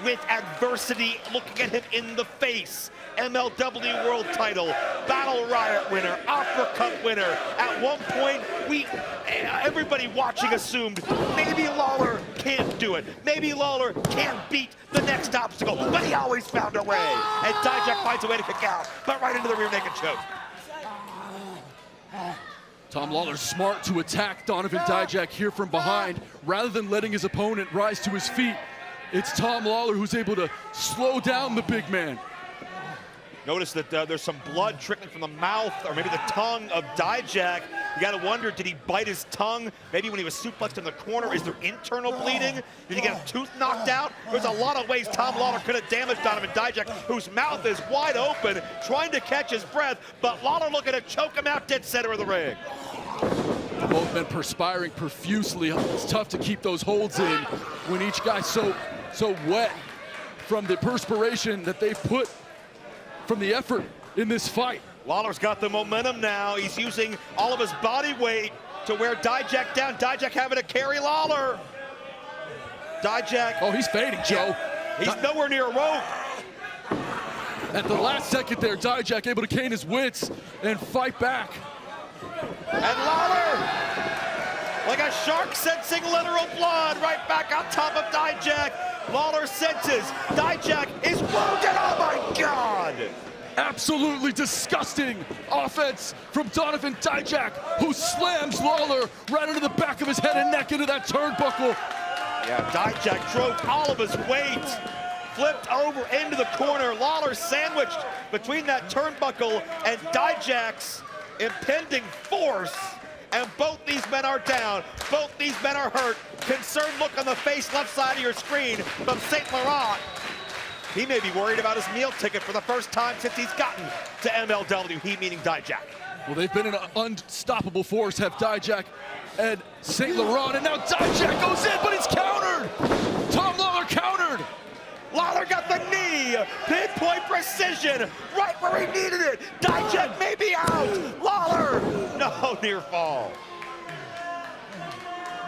with adversity, looking at him in the face. MLW World Title, Battle Riot winner, Opera Cup winner. At one point, everybody watching assumed maybe Lawler can't do it. Maybe Lawler can't beat the next obstacle, but he always found a way. And Dijak finds a way to kick out, but right into the rear naked choke. Tom Lawler's smart to attack Donovan Dijak here from behind rather than letting his opponent rise to his feet. It's Tom Lawler who's able to slow down the big man. Notice that there's some blood trickling from the mouth or maybe the tongue of Dijak. You gotta wonder, did he bite his tongue? Maybe when he was suplexed in the corner, is there internal bleeding? Did he get a tooth knocked out? There's a lot of ways Tom Lawler could have damaged Donovan Dijak, whose mouth is wide open, trying to catch his breath, but Lawler looking to choke him out dead center of the ring. Both men perspiring profusely. It's tough to keep those holds in when each guy's so wet from the perspiration that they put from the effort in this fight. Lawler's got the momentum now. He's using all of his body weight to wear Dijak down. Dijak having to carry Lawler. Dijak. Oh, he's fading, Joe. He's nowhere near a rope. At the last second there, Dijak able to gain his wits and fight back. And Lawler, like a shark sensing literal blood, right back on top of Dijak. Lawler senses Dijak is wounded. Oh my God! Absolutely disgusting offense from Donovan Dijak, who slams Lawler right into the back of his head and neck into that turnbuckle. Yeah, Dijak drove all of his weight, flipped over into the corner. Lawler sandwiched between that turnbuckle and Dijak's impending force. And both these men are down. Both these men are hurt. Concerned look on the face left side of your screen from St. Laurent. He may be worried about his meal ticket for the first time since he's gotten to MLW, he meaning Dijak. Well, they've been an unstoppable force, have Dijak and St. Laurent, and now Dijak goes in, but he's countered! Tom Lawler countered! Lawler got the knee, pinpoint precision, right where he needed it. Dijak may be out. Lawler, no near fall.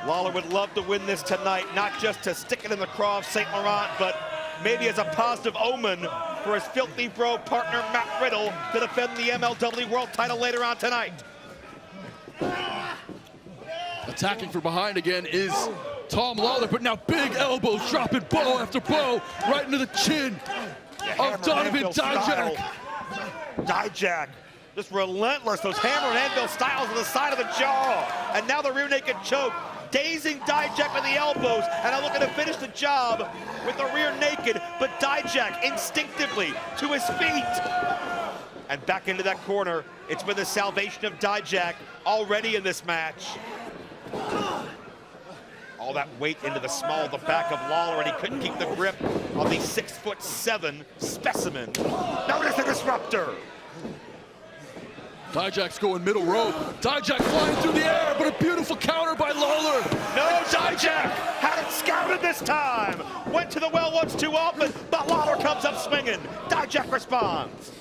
Lawler would love to win this tonight, not just to stick it in the craw of St. Laurent, but maybe as a positive omen for his filthy bro partner Matt Riddle to defend the MLW World Title later on tonight. Attacking from behind again is Tom Lawler, but now big elbows, dropping blow after blow right into the chin of Donovan Dijak. Dijak, just relentless, those hammer and anvil styles on the side of the jaw. And now the rear naked choke, dazing Dijak with the elbows, and now looking to finish the job with the rear naked, but Dijak instinctively to his feet. And back into that corner. It's been the salvation of Dijak already in this match. All that weight into the small of the back of Lawler, and he couldn't keep the grip on the 6'7" specimen. Notice the disruptor. Dijak's going middle rope. Dijak flying through the air, but a beautiful counter by Lawler. No, Dijak had it scouted this time. Went to the well once too often, but Lawler comes up swinging. Dijak responds.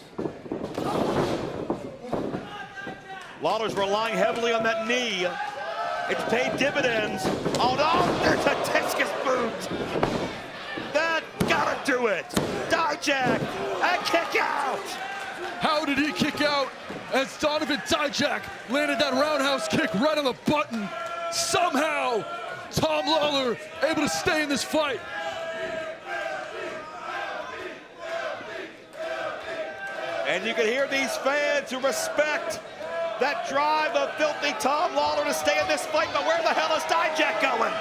Lawler's relying heavily on that knee. It's paid dividends. Oh no, there's a discus boot. That gotta do it. Dijak, and kick out. How did he kick out as Donovan Dijak landed that roundhouse kick right on the button? Somehow, Tom Lawler able to stay in this fight. And you can hear these fans who respect that drive of filthy Tom Lawler to stay in this fight, but where the hell is Dijak going?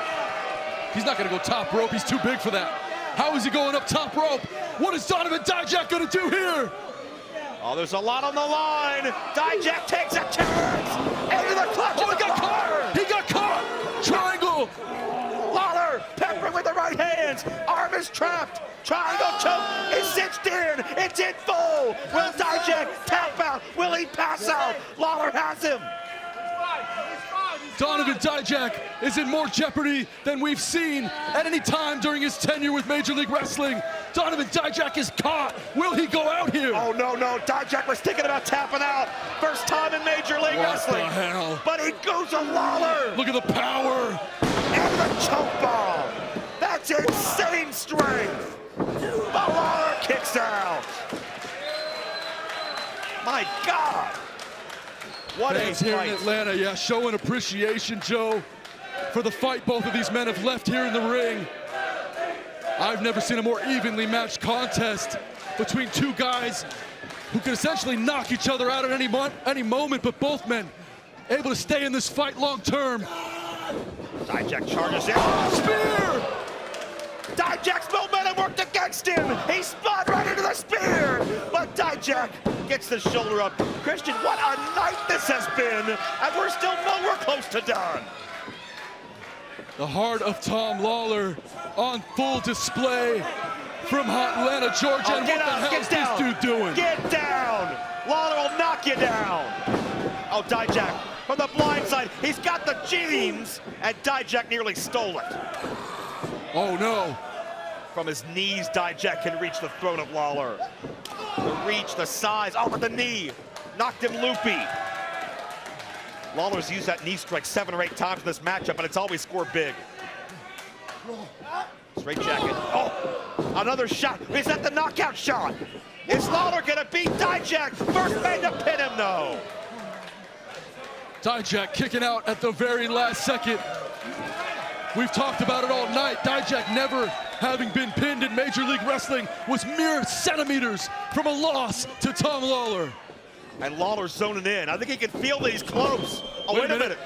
He's not gonna go top rope, he's too big for that. How is he going up top rope? What is Donovan Dijak gonna do here? Oh, there's a lot on the line. Dijak takes a chance. Into the clutch. Oh, he got caught! He got caught! Triangle! Lawler peppering with the right hands. Arm is trapped. Triangle choke is cinched in. It's in full. Will Dijak tap out? Will he pass out? Lawler has him. Donovan Dijak is in more jeopardy than we've seen at any time during his tenure with Major League Wrestling. Donovan Dijak is caught. Will he go out here? Oh, no, no. Dijak was thinking about tapping out. First time in Major League Wrestling. What the hell? But he goes to Lawler. Look at the power. And the choke bomb. That's insane strength. But Lawler kicks out. My God. What Fans a here fight. in Atlanta, yeah, showing appreciation, Joe, for the fight both of these men have left here in the ring. I've never seen a more evenly matched contest between two guys who could essentially knock each other out at any moment, but both men able to stay in this fight long term. Dijak charges in. Spear! Dijak's momentum worked against him. He spun right into the spear. But Dijak gets the shoulder up. Christian, what a night this has been. And we're still nowhere close to done. The heart of Tom Lawler on full display from Atlanta, Georgia. Oh, and what the hell is this dude doing? Get down. Lawler will knock you down. Oh, Dijak from the blind side. He's got the jeans. And Dijak nearly stole it. Oh, no. From his knees, Dijak can reach the throat of Lawler. The reach, the size, oh, but the knee knocked him loopy. Lawler's used that knee strike 7 or 8 times in this matchup, and it's always scored big. Straight jacket. Oh, another shot. Is that the knockout shot? Is Lawler gonna beat Dijak? First man to pin him, though. Dijak kicking out at the very last second. We've talked about it all night. Dijak never having been pinned in Major League Wrestling was mere centimeters from a loss to Tom Lawler. And Lawler's zoning in. I think he can feel that he's close. Oh, wait a minute.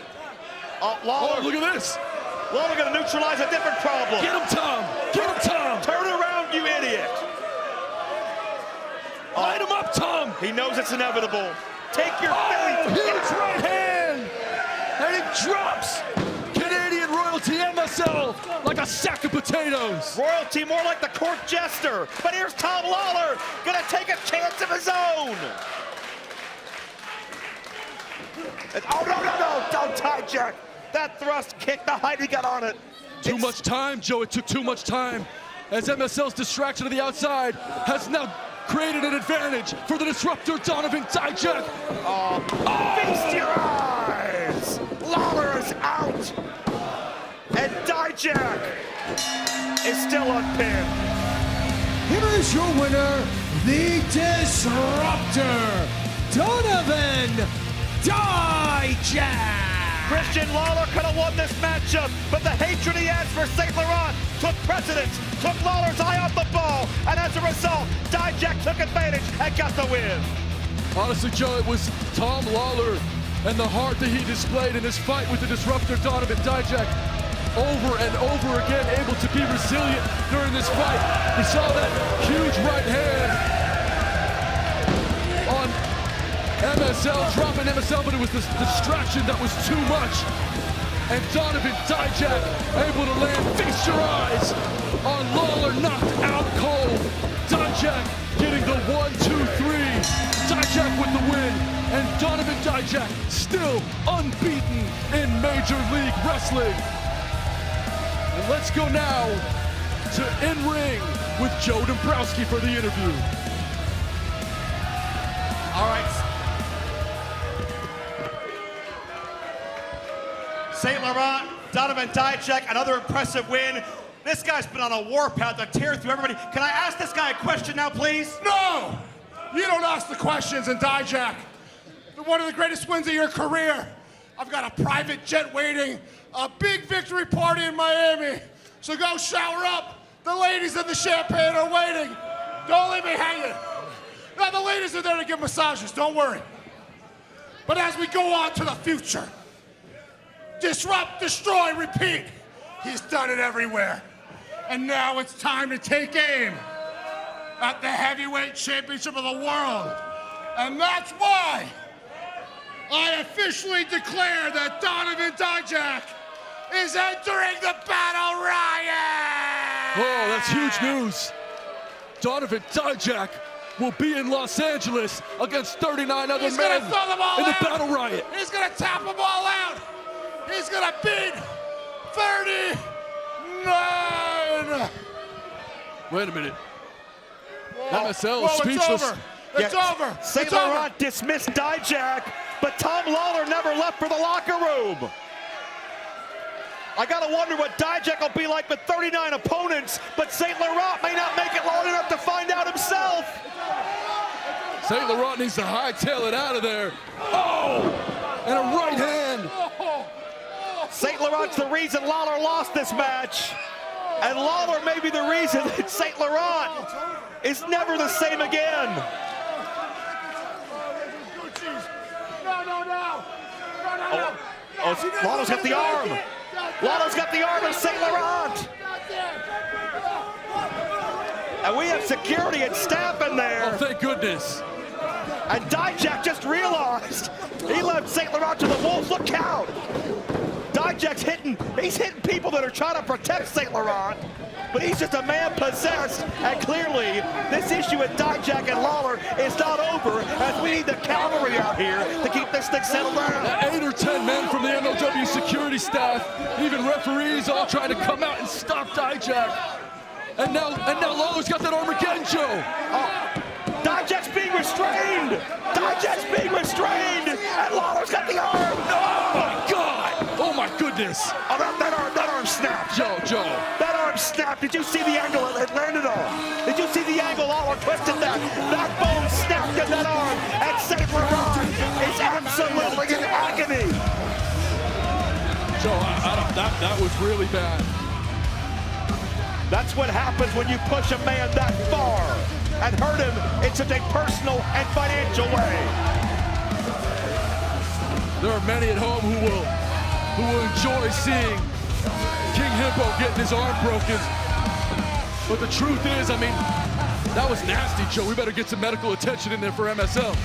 Oh, Lawler. Oh, look at this. Lawler gonna neutralize a different problem. Get him, Tom. Get him, Tom. Turn around, you idiot. Light him up, Tom. He knows it's inevitable. Take your faith. Huge yes. right hand. And he drops Canadian royalty MSL like a sack of potatoes. Royalty more like the court jester. But here's Tom Lawler gonna take a chance of his own. And, oh, no, don't Dijak. That thrust kick, the height he got on it. Too much time, Joe. It took too much time. As MSL's distraction to the outside has now created an advantage for the disruptor, Donovan Dijak. Feast your eyes. Lawler is out. And Dijak is still unpinned. Here is your winner, the disruptor, Donovan Dijak. Christian Lawler could have won this matchup, but the hatred he has for St. Laurent took precedence, took Lawler's eye off the ball, and as a result, Dijak took advantage and got the win. Honestly, Joe, it was Tom Lawler and the heart that he displayed in his fight with the disruptor Donovan Dijak, over and over again, able to be resilient during this fight. We saw that huge right hand on MSL, dropping MSL, but it was the distraction that was too much. And Donovan Dijak able to land Feast Your Eyes on Lawler, knocked out cold. Dijak getting the 1-2-3. Dijak with the win, and Donovan Dijak still unbeaten in Major League Wrestling. And let's go now to in-ring with Joe Dombrowski for the interview. All right. St. Laurent, Donovan Dijak, another impressive win. This guy's been on a warpath to tear through everybody. Can I ask this guy a question now, please? No! You don't ask the questions, and Dijak, one of the greatest wins of your career. I've got a private jet waiting, a big victory party in Miami. So go shower up. The ladies and the champagne are waiting. Don't leave me hanging. Now, the ladies are there to give massages, don't worry. But as we go on to the future, disrupt, destroy, repeat. He's done it everywhere. And now it's time to take aim at the heavyweight championship of the world. And that's why I officially declare that Donovan Dijak is entering the Battle Riot! Oh, that's huge news. Donovan Dijak will be in Los Angeles against 39 other men throw them all in the out. Battle Riot. He's gonna tap them all out. He's gonna beat 39. Wait a minute. MSL is Whoa, speechless. It's over. St. Laurent dismissed Dijak, but Tom Lawler never left for the locker room. I gotta wonder what Dijak will be like with 39 opponents, but St. Laurent may not make it long enough to find out himself. St. Laurent needs to hightail it out of there. Oh! And a right hand. St. Laurent's the reason Lawler lost this match. And Lawler may be the reason that St. Laurent is never the same again. Lawler's got the arm. Lawler's got the arm of St. Laurent. And we have security and staff in there. Oh, thank goodness. And Dijak just realized he left St. Laurent to the wolves. Look out. Dijak's he's hitting people that are trying to protect St. Laurent, but he's just a man possessed, and clearly this issue with Dijak and Lawler is not over, as we need the cavalry out here to keep this thing settled down. 8 or 10 men from the MLW security staff, even referees, all trying to come out and stop Dijak. And now Lawler's got that Armageddon Joe. Dijak's being restrained. Dijak's being restrained, and Lawler's got the arm. Oh my God! Oh my goodness! Oh, that arm snapped. Joe. That arm snapped. Did you see the angle it landed on? Did you see the angle Lawler twisted that? That bone snapped in that arm, and St. Laurent is absolutely in agony. Joe, that was really bad. That's what happens when you push a man that far and hurt him in such a personal and financial way. There are many at home who will enjoy seeing King Hippo getting his arm broken. But the truth is, I mean, that was nasty, Joe. We better get some medical attention in there for MSL.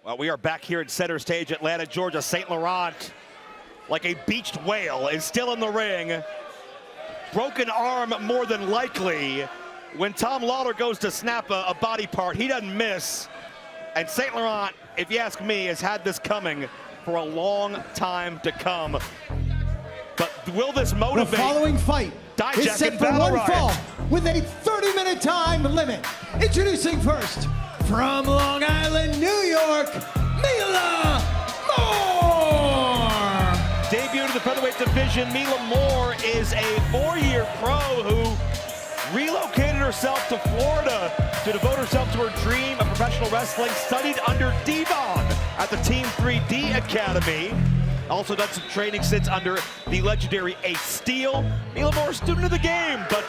Well, we are back here at center stage, Atlanta, Georgia. St. Laurent, like a beached whale, is still in the ring. Broken arm, more than likely. When Tom Lawler goes to snap a body part, he doesn't miss. And St. Laurent, if you ask me, has had this coming for a long time to come. But will this motivate? The following fight Dijak is set and for Battle one Riot. fall with a 30-minute time limit. Introducing first, from Long Island, New York, Mila Moore. Debut to the featherweight division, Mila Moore is a 4-year pro who relocated herself to Florida to devote herself to her dream of professional wrestling, studied under Devon at the Team 3D Academy. Also done some training stints under the legendary Ace Steel. Mila Moore, student of the game, but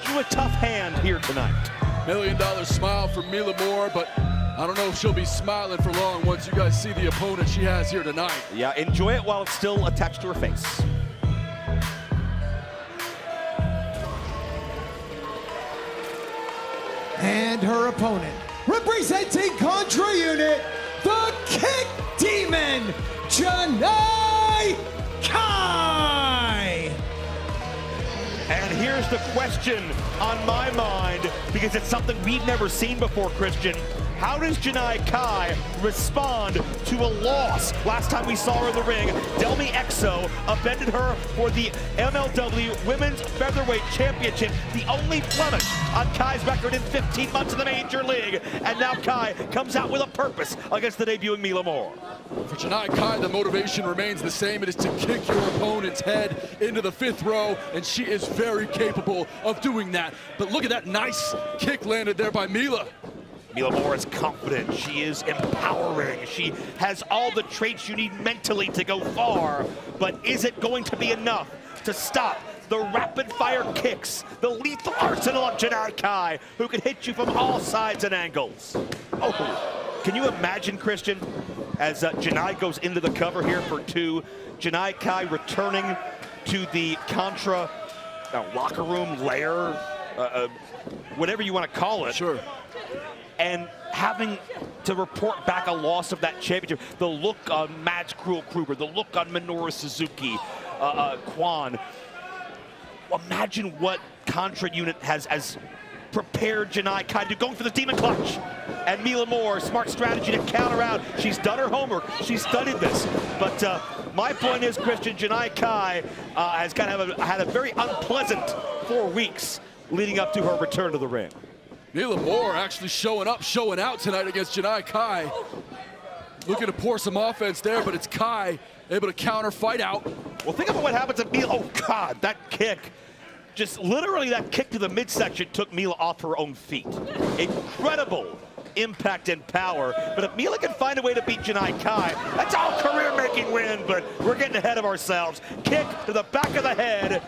she's a tough hand here tonight. $1 million smile for Mila Moore, but I don't know if she'll be smiling for long once you guys see the opponent she has here tonight. Yeah, enjoy it while it's still attached to her face. And her opponent, representing CONTRA Unit, the Kick Demon, Janai Kai. And here's the question on my mind, because it's something we've never seen before, Christian. How does Janai Kai respond to a loss? Last time we saw her in the ring, Delmi Exo upended her for the MLW Women's Featherweight Championship, the only blemish on Kai's record in 15 months in the Major League. And now Kai comes out with a purpose against the debuting Mila Moore. For Janai Kai, the motivation remains the same. It is to kick your opponent's head into the 5th row, and she is very capable of doing that. But look at that nice kick landed there by Mila. Mila Moore is confident, she is empowering, she has all the traits you need mentally to go far, but is it going to be enough to stop the rapid-fire kicks, the lethal arsenal of Janai Kai, who can hit you from all sides and angles? Oh, can you imagine, Christian, as Janai goes into the cover here for 2, Janai Kai returning to the CONTRA locker room, lair, whatever you want to call it. Sure. And having to report back a loss of that championship, the look on Mads Krule Krugger, the look on Minoru Suzuki, Quan. Imagine what CONTRA Unit has prepared Janai Kai to going for the Demon Clutch. And Mila Moore, smart strategy to counter out. She's done her homework, she's studied this. But my point is, Christian, Janai Kai has kind of had a very unpleasant 4 weeks leading up to her return to the ring. Mila Moore actually showing up, showing out tonight against Janai Kai. Looking to pour some offense there, but it's Kai able to counter, fight out. Well, think about what happens to Mila. Oh, God, that kick. Just literally that kick to the midsection took Mila off her own feet. Incredible impact and power. But if Mila can find a way to beat Janai Kai, that's all career-making win, but we're getting ahead of ourselves. Kick to the back of the head.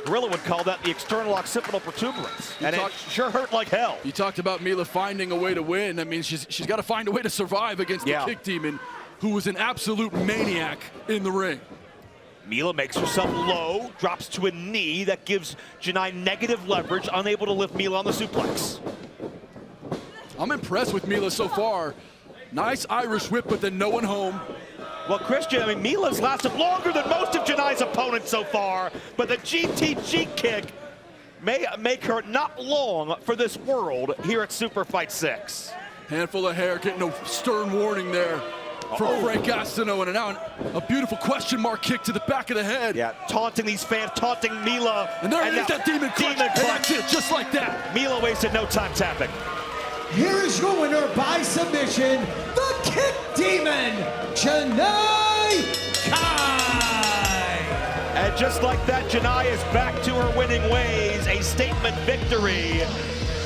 Gorilla would call that the external occipital protuberance, and it sure hurt like hell. You talked about Mila finding a way to win. I mean, she's got to find a way to survive against the Kick Demon, who was an absolute maniac in the ring. Mila makes herself low, drops to a knee that gives Janai negative leverage, unable to lift Mila on the suplex. I'm impressed with Mila so far. Nice Irish whip, but then no one home. Well, Christian, I mean, Mila's lasted longer than most of Janai's opponents so far, but the GTG kick may make her not long for this world here at SuperFight 6. Handful of hair, getting a stern warning there from Frank Gastineau, and now a beautiful question mark kick to the back of the head. Yeah, taunting these fans, taunting Mila. And there it is, that Demon Clutch. That's it, just like that. Mila wasted no time tapping. Here is your winner by submission, the Kick Demon, Janai Kai. And just like that, Janai is back to her winning ways, a statement victory.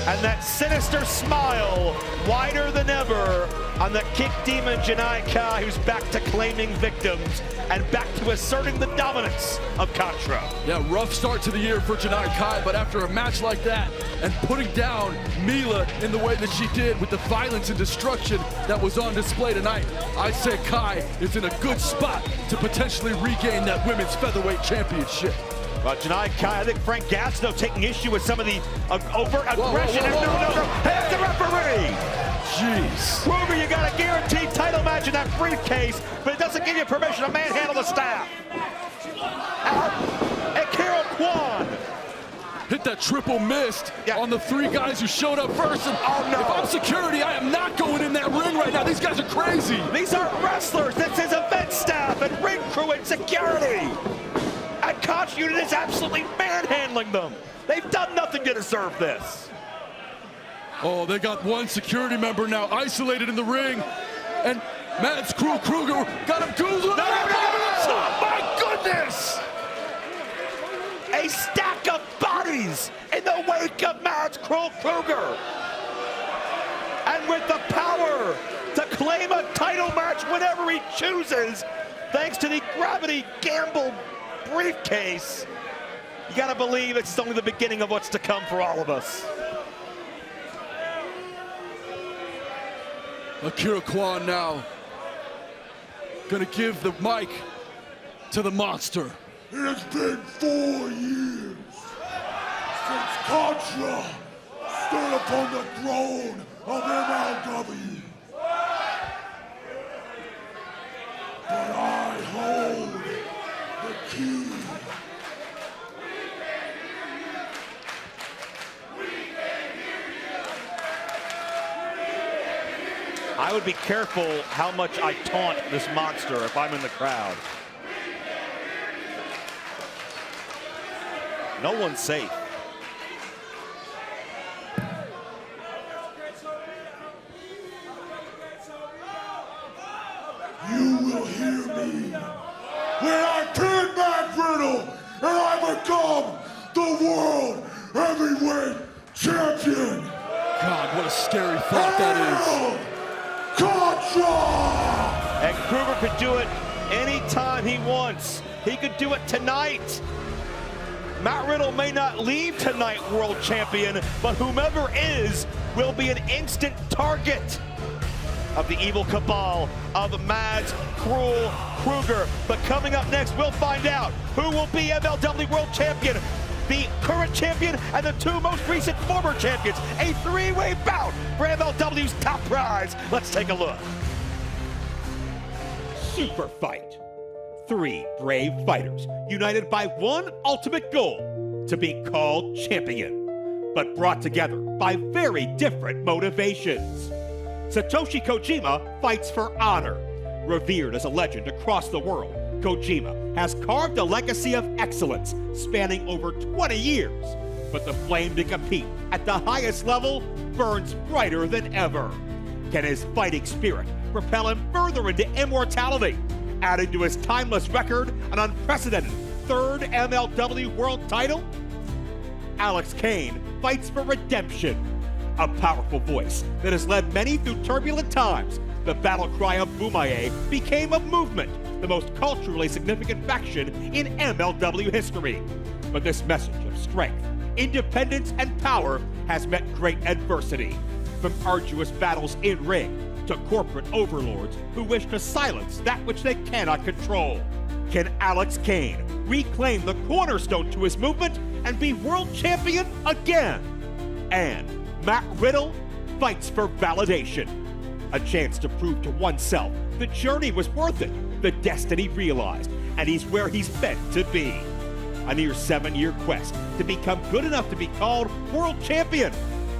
And that sinister smile, wider than ever, on the Kick Demon Janai Kai, who's back to claiming victims and back to asserting the dominance of CONTRA. Yeah, rough start to the year for Janai Kai, but after a match like that and putting down Mila in the way that she did with the violence and destruction that was on display tonight, I'd say Kai is in a good spot to potentially regain that Women's Featherweight Championship. Well, Janai Kai, I think Frank Gastineau taking issue with some of the overt aggression. No. Here's the referee. Jeez. Krugger, you got a guaranteed title match in that briefcase, but it doesn't give you permission to manhandle the staff. And Carol Kwan. hit that triple missed on the 3 guys who showed up first. And if I'm security, I am not going in that ring right now. These guys are crazy. These aren't wrestlers. This is event staff and ring crew and security. And CONTRA Unit is absolutely manhandling them. They've done nothing to deserve this. Oh, they got one security member now isolated in the ring. And Mads Krule Krugger got him goozled. No. Oh, my goodness! A stack of bodies in the wake of Mads Krule Krugger. And with the power to claim a title match whenever he chooses, thanks to the Gravity Gamble briefcase, you gotta believe it's only the beginning of what's to come for all of us. Akira Kwan now gonna give the mic to the monster. It's been 4 years since CONTRA stood upon the throne of MLW. But I hold the key. I would be careful how much I taunt this monster if I'm in the crowd. No one's safe. You will hear me when I turn back Riddle and I become the World Heavyweight Champion. God, what a scary thought that is. CONTRA! And Krugger could do it anytime he wants. He could do it tonight. Matt Riddle may not leave tonight world champion, but whomever is will be an instant target of the evil cabal of Mads Krule Krugger. But coming up next, we'll find out who will be MLW world champion, the current champion, and the 2 most recent former champions. A 3-way bout for MLW's top prize. Let's take a look. SuperFight. 3 brave fighters united by one ultimate goal: to be called champion, but brought together by very different motivations. Satoshi Kojima fights for honor. Revered as a legend across the world, Kojima has carved a legacy of excellence spanning over 20 years. But the flame to compete at the highest level burns brighter than ever. Can his fighting spirit propel him further into immortality, adding to his timeless record an unprecedented 3rd MLW world title? Alex Kane fights for redemption. A powerful voice that has led many through turbulent times, the battle cry of Bumaye became a movement, the most culturally significant faction in MLW history. But this message of strength, independence, and power has met great adversity. From arduous battles in ring to corporate overlords who wish to silence that which they cannot control. Can Alex Kane reclaim the cornerstone to his movement and be world champion again? And Matt Riddle fights for validation. A chance to prove to oneself the journey was worth it, the destiny realized, and he's where he's meant to be. A near 7-year quest to become good enough to be called world champion.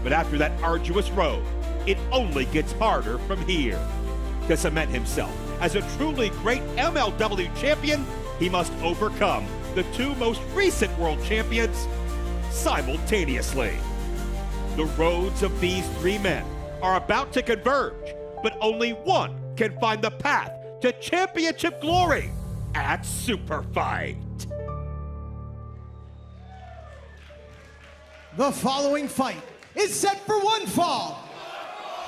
But after that arduous road, it only gets harder from here. To cement himself as a truly great MLW champion, he must overcome the 2 most recent world champions simultaneously. The roads of these 3 men are about to converge, but only one can find the path to championship glory at SuperFight. The following fight is set for 1 fall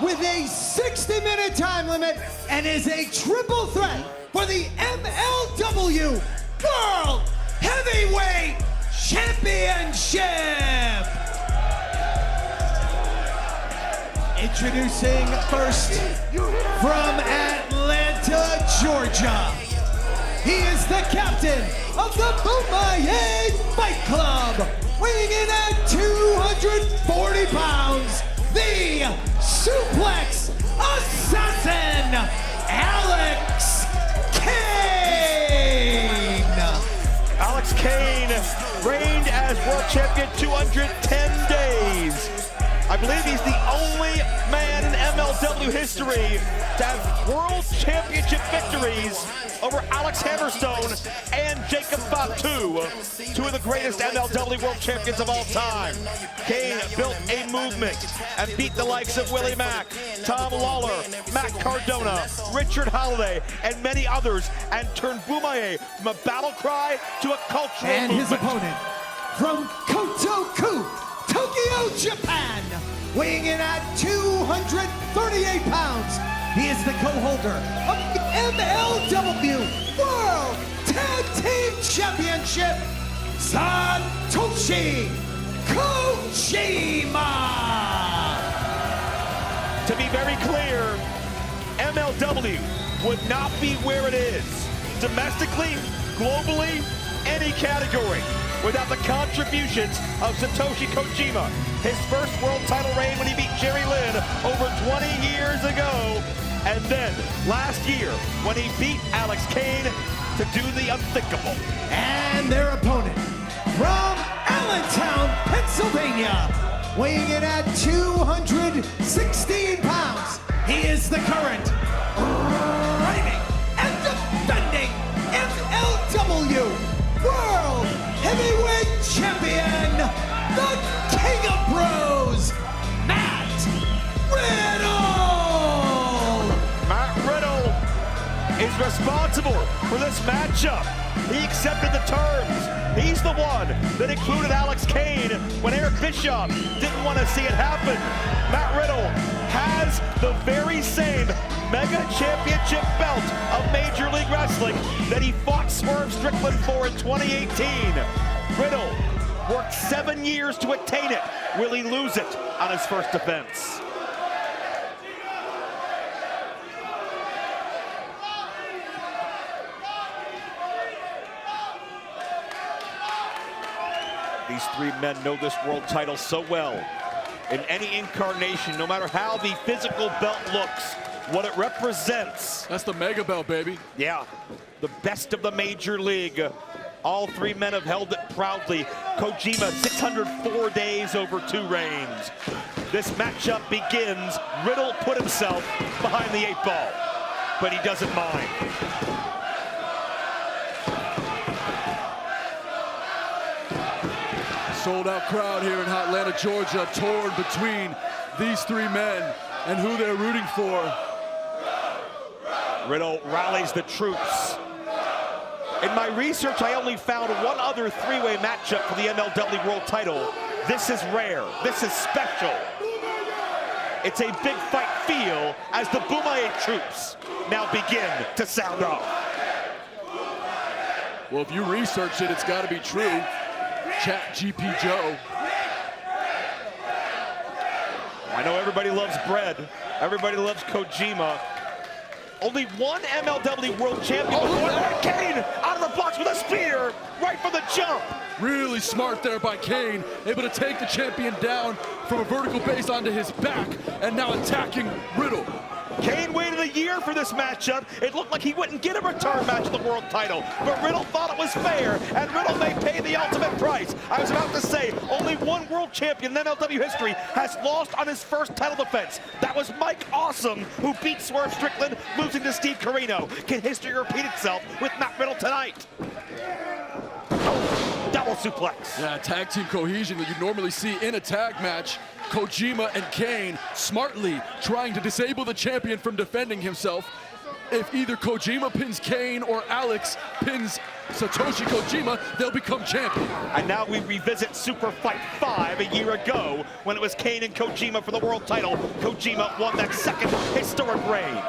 with a 60-minute time limit and is a triple threat for the MLW World Heavyweight Championship. Introducing first from Atlanta, Georgia. He is the captain of the Bumaye Fight Club, weighing in at 240 pounds, the Suplex Assassin, Alex Kane. Alex Kane reigned as world champion 210 days. I believe he's the only man in MLW history to have world championship victories over Alex Hammerstone and Jacob Fatu, two of the greatest MLW world champions of all time. Kane built a movement and beat the likes of Willie Mack, Tom Lawler, Matt Cardona, Richard Holiday, and many others, and turned Bumaye from a battle cry to a cultural and movement. His opponent from Kotoku, Tokyo, Japan, weighing in at 238 pounds. He is the co-holder of the MLW World Tag Team Championship, Satoshi Kojima. To be very clear, MLW would not be where it is, domestically, globally, any category, without the contributions of Satoshi Kojima. His first world title reign when he beat Jerry Lynn over 20 years ago. And then last year when he beat Alex Kane to do the unthinkable. And their opponent from Allentown, Pennsylvania, weighing in at 216 pounds. He is the current reigning and defending MLW World Heavyweight Champion, the King of Bros, Matt Riddle! Matt Riddle is responsible for this matchup. He accepted the terms. He's the one that included Alex Kane when Eric Bischoff didn't want to see it happen. Matt Riddle has the very same Mega Championship belt of Major League Wrestling that he fought Swerve Strickland for in 2018. Riddle worked 7 years to attain it. Will he lose it on his first defense? These three men know this world title so well. In any incarnation, no matter how the physical belt looks, what it represents. That's the mega belt, baby. Yeah, the best of the major league. All three men have held it proudly. Kojima, 604 days over 2 reigns. This matchup begins. Riddle put himself behind the 8 ball, but he doesn't mind. Sold out crowd here in Atlanta, Georgia, torn between these three men and who they're rooting for. Riddle rallies the troops. In my research, I only found one other 3-way matchup for the MLW World title. This is rare. This is special. It's a big fight feel as the Bumaye troops now begin to sound off. Well, if you research it, it's got to be true. Chat GP Joe. I know everybody loves bread. Everybody loves Kojima. Only one MLW World Champion before Kane out of the box with a spear right from the jump. Really smart there by Kane, able to take the champion down from a vertical base onto his back and now attacking Riddle. Kane waited a year for this matchup. It looked like he wouldn't get a return match of the world title, but Riddle thought it was fair, and Riddle may pay the ultimate price. I was about to say, only one world champion in MLW history has lost on his first title defense. That was Mike Awesome, who beat Swerve Strickland, losing to Steve Carino. Can history repeat itself with Matt Riddle tonight? Oh, double suplex. Yeah, tag team cohesion that you normally see in a tag match. Kojima and Kane smartly trying to disable the champion from defending himself. If either Kojima pins Kane or Alex pins Satoshi Kojima, they'll become champion. And now we revisit SuperFight 5 a year ago when it was Kane and Kojima for the world title. Kojima won that second historic reign.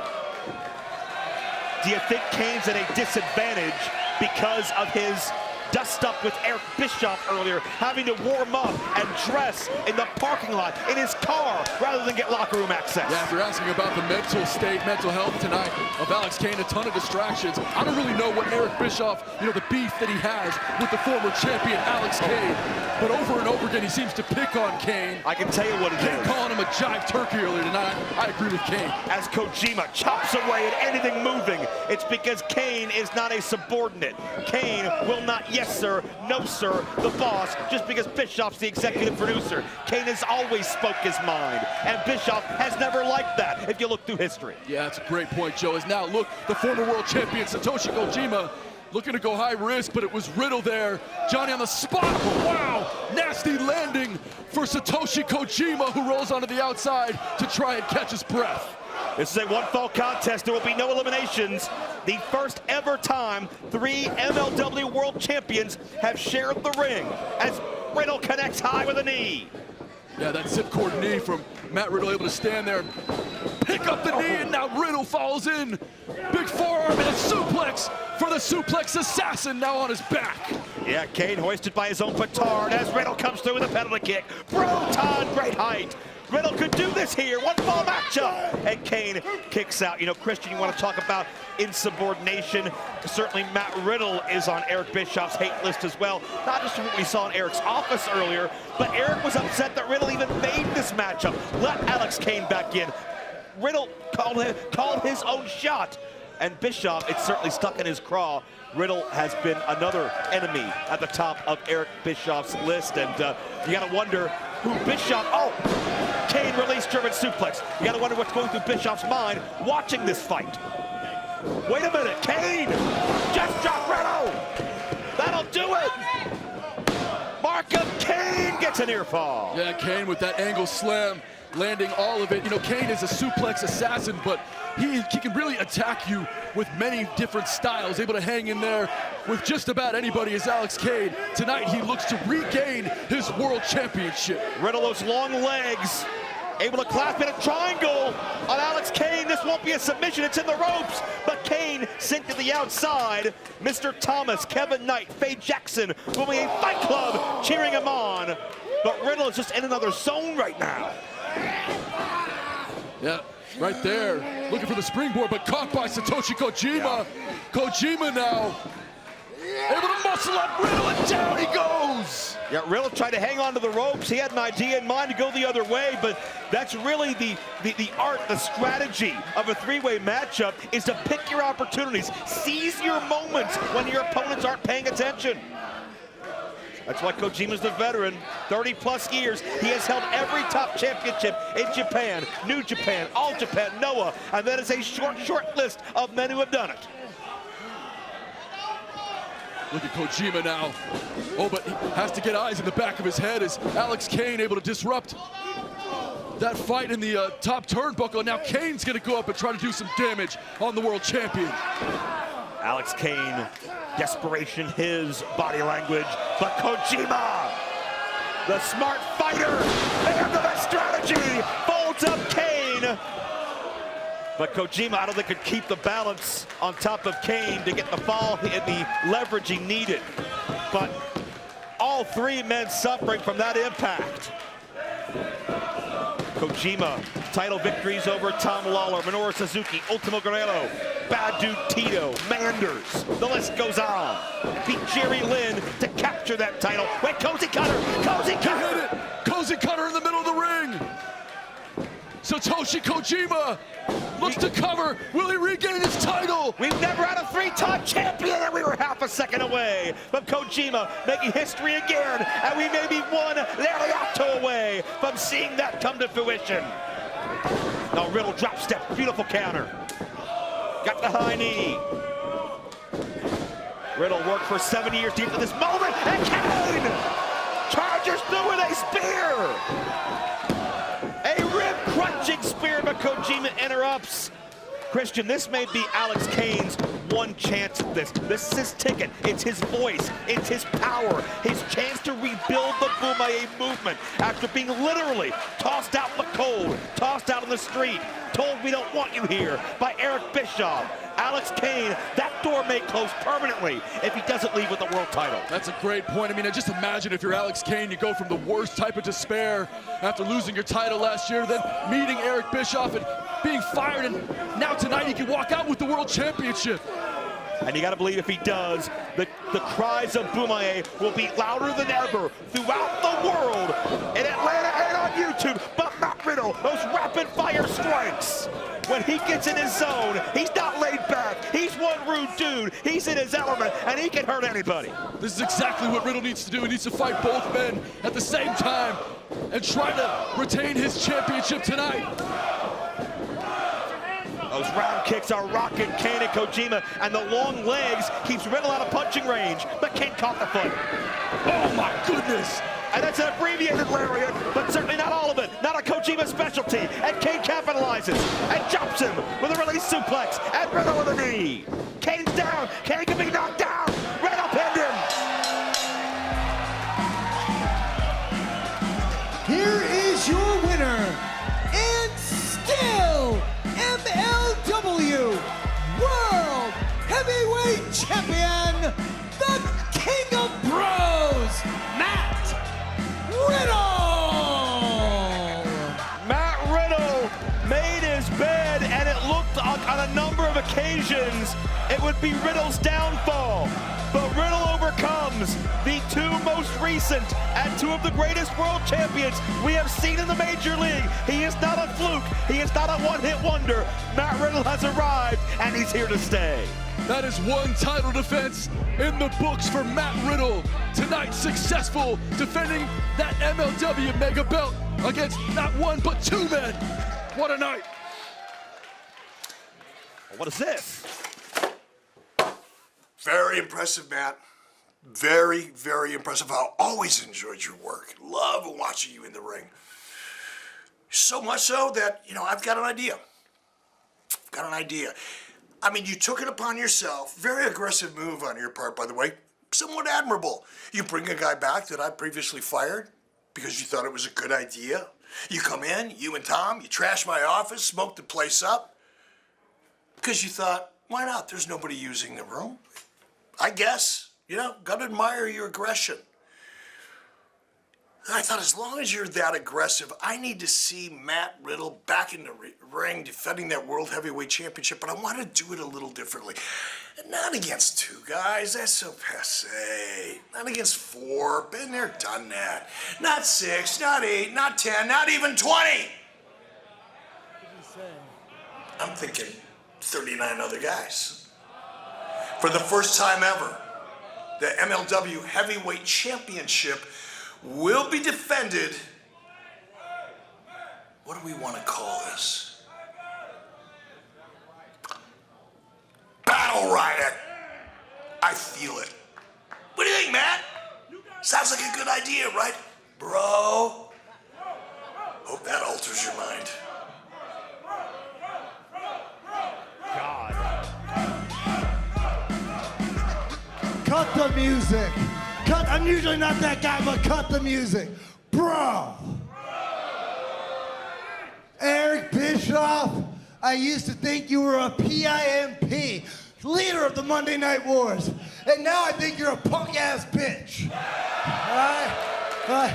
Do you think Kane's at a disadvantage because of his dust-up with Eric Bischoff earlier, having to warm up and dress in the parking lot, in his car, rather than get locker room access? Yeah, if you're asking about the mental state, mental health tonight of Alex Kane, a ton of distractions. I don't really know what Eric Bischoff, the beef that he has with the former champion Alex Kane, but over and over again he seems to pick on Kane. I can tell you what it Kane is. calling him a jive turkey earlier tonight. I agree with Kane. As Kojima chops away at anything moving, it's because Kane is not a subordinate. Kane will not yet yes sir, no sir, the boss, just because Bischoff's the executive producer. Kane has always spoke his mind, and Bischoff has never liked that, if you look through history. Yeah, that's a great point, Joe. As now, look, the former world champion, Satoshi Kojima, looking to go high risk, but it was Riddle there. Johnny on the spot. Wow! Nasty landing for Satoshi Kojima, who rolls onto the outside to try and catch his breath. This is a one-fall contest. There will be no eliminations. The first ever time 3 MLW world champions have shared the ring as Riddle connects high with a knee. Yeah, that zip-cord knee from Matt Riddle, able to stand there, pick up the knee, and now Riddle falls in. Big forearm and a suplex for the suplex assassin, now on his back. Yeah, Kane hoisted by his own petard as Riddle comes through with a penalty kick. Proton, great height. Riddle could do this here, one-fall matchup, and Kane kicks out. You know, Christian, you want to talk about insubordination. Certainly Matt Riddle is on Eric Bischoff's hate list as well. Not just from what we saw in Eric's office earlier, but Eric was upset that Riddle even made this matchup. Let Alex Kane back in. Riddle called his own shot, and Bischoff, it's certainly stuck in his craw. Riddle has been another enemy at the top of Eric Bischoff's list, and you gotta wonder who Bischoff, Kane released German suplex. You gotta wonder what's going through Bischoff's mind watching this fight. Wait a minute, Kane just dropped Riddle. That'll do it. Markham Kane gets an ear fall. Yeah, Kane with that angle slam, landing all of it. You know, Kane is a suplex assassin, but he can really attack you with many different styles, able to hang in there with just about anybody as Alex Kane. Tonight, he looks to regain his world championship. Riddle, those long legs, able to clasp in a triangle on Alex Kane. This won't be a submission, it's in the ropes, but Kane sent to the outside. Mr. Thomas, Kevin Knight, Faye Jackson will be a Fight Club cheering him on, but Riddle is just in another zone right now. Yeah, right there, looking for the springboard, but caught by Satoshi Kojima. Kojima now able to muscle up Riddle, and down he goes. Yeah, Riddle tried to hang on to the ropes. He had an idea in mind to go the other way, but that's really the art, the strategy of a three-way matchup is to pick your opportunities. Seize your moments when your opponents aren't paying attention. That's why Kojima's the veteran, 30-plus years. He has held every top championship in Japan, New Japan, All Japan, Noah, and that is a short list of men who have done it. Look at Kojima now. Oh, but he has to get eyes in the back of his head as Alex Kane able to disrupt that fight in the top turnbuckle. Now Kane's gonna go up and try to do some damage on the world champion. Alex Kane, desperation, his body language, but Kojima, the smart fighter, and the strategy, folds up Kane. But Kojima, I don't think could keep the balance on top of Kane to get the fall and the leverage he needed. But all 3 men suffering from that impact. Kojima, title victories over Tom Lawler, Minoru Suzuki, Ultimo Guerrero, Bad Dude Tito, Manders, the list goes on. Beat Jerry Lynn to capture that title. Wait, Cozy Cutter, Cozy Cutter! Hit it! Cozy Cutter in the middle of the ring! Satoshi Kojima looks to cover. Will he regain his title? We've never had a 3-time champion, and we were half a second away from Kojima making history again, and we may be one Lariato away from seeing that come to fruition. Now Riddle drop step, beautiful counter. Got the high knee. Riddle worked for 7 years deep to this moment, and Kane charges through with a spear. A rib-crunching spear, but Kojima interrupts. Christian, this may be Alex Kane's one chance at this. This is his ticket. It's his voice. It's his power. His chance to rebuild the Bumaye movement after being literally tossed out in the cold, tossed out in the street, told we don't want you here by Eric Bischoff. Alex Kane, that door may close permanently if he doesn't leave with the world title. That's a great point. I mean, just imagine if you're Alex Kane, you go from the worst type of despair after losing your title last year, then meeting Eric Bischoff and being fired, and now tonight he can walk out with the world championship. And you got to believe if he does, the cries of Boomaye will be louder than ever throughout the world, in Atlanta and on YouTube. But Matt Riddle, those rapid-fire strikes. When he gets in his zone, he's not laid back. He's one rude dude. He's in his element, and he can hurt anybody. This is exactly what Riddle needs to do. He needs to fight both men at the same time and try to retain his championship tonight. Those round kicks are rocking Kane and Kojima, and the long legs keeps Riddle out of punching range, but Kane caught the foot. Oh my goodness! And that's an abbreviated lariat, but certainly not all of it. Not a Kojima specialty. And Kane capitalizes and jumps him with a release suplex, and Riddle with a knee. Kane's down. Kane can be knocked down. Riddle pinned him. Here is your winner, and still MLW World Heavyweight Champion, the King of Bros, Matt Riddle! Matt Riddle made his bed, and it looked on a number of occasions it would be Riddle's downfall. But Riddle overcomes the two most recent and two of the greatest world champions we have seen in the Major League. He is not a fluke. He is not a one-hit wonder. Matt Riddle has arrived, and he's here to stay. That is one title defense in the books for Matt Riddle. Tonight, successful defending that MLW mega belt against not one but two men. What a night. What is this? Very impressive, Matt. Very, very impressive. I always enjoyed your work. Love watching you in the ring. So much so that, I've got an idea. I mean, you took it upon yourself. Very aggressive move on your part, by the way. Somewhat admirable. You bring a guy back that I previously fired because you thought it was a good idea. You come in, you and Tom, you trash my office, smoke the place up because you thought, why not? There's nobody using the room. I guess, gotta admire your aggression. I thought as long as you're that aggressive, I need to see Matt Riddle back in the ring defending that World Heavyweight Championship, but I want to do it a little differently. Not against two guys, that's so passé. Not against four, been there, done that. Not 6, not 8, not 10, not even 20. I'm thinking 39 other guys. For the first time ever, the MLW Heavyweight Championship will be defended. What do we want to call this? Battle Riot. I feel it. What do you think, Matt? Sounds like a good idea, right, bro? Hope that alters your mind. Cut the music. I'm usually not that guy, but cut the music. Bro. Eric Bischoff, I used to think you were a PIMP, leader of the Monday Night Wars. And now I think you're a punk-ass bitch. All right?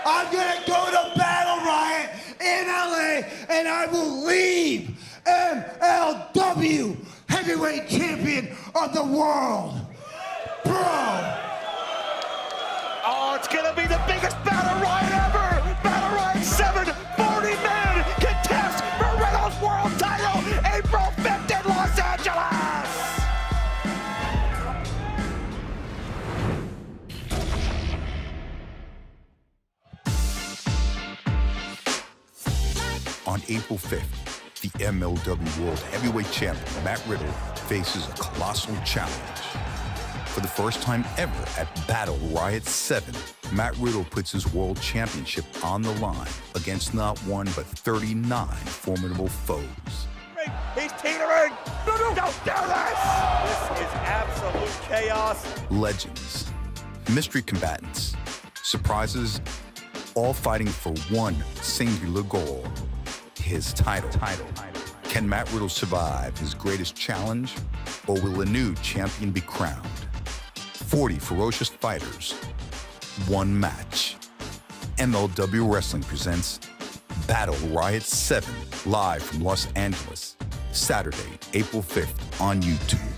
I'm gonna go to Battle Riot in LA, and I will leave MLW Heavyweight Champion of the World. Bro! Oh, it's gonna be the biggest Battle Riot ever! Battle Riot 7, 40 men contest for Riddle's world title, April 5th in Los Angeles! On April 5th, the MLW World Heavyweight Champion Matt Riddle faces a colossal challenge. For the first time ever at Battle Riot 7, Matt Riddle puts his World Championship on the line against not one but 39 formidable foes. He's teetering! No, don't do this! This is absolute chaos. Legends, mystery combatants, surprises, all fighting for one singular goal, his title. Can Matt Riddle survive his greatest challenge, or will a new champion be crowned? 40 ferocious fighters, one match. MLW Wrestling presents Battle Riot 7, live from Los Angeles, Saturday, April 5th on YouTube.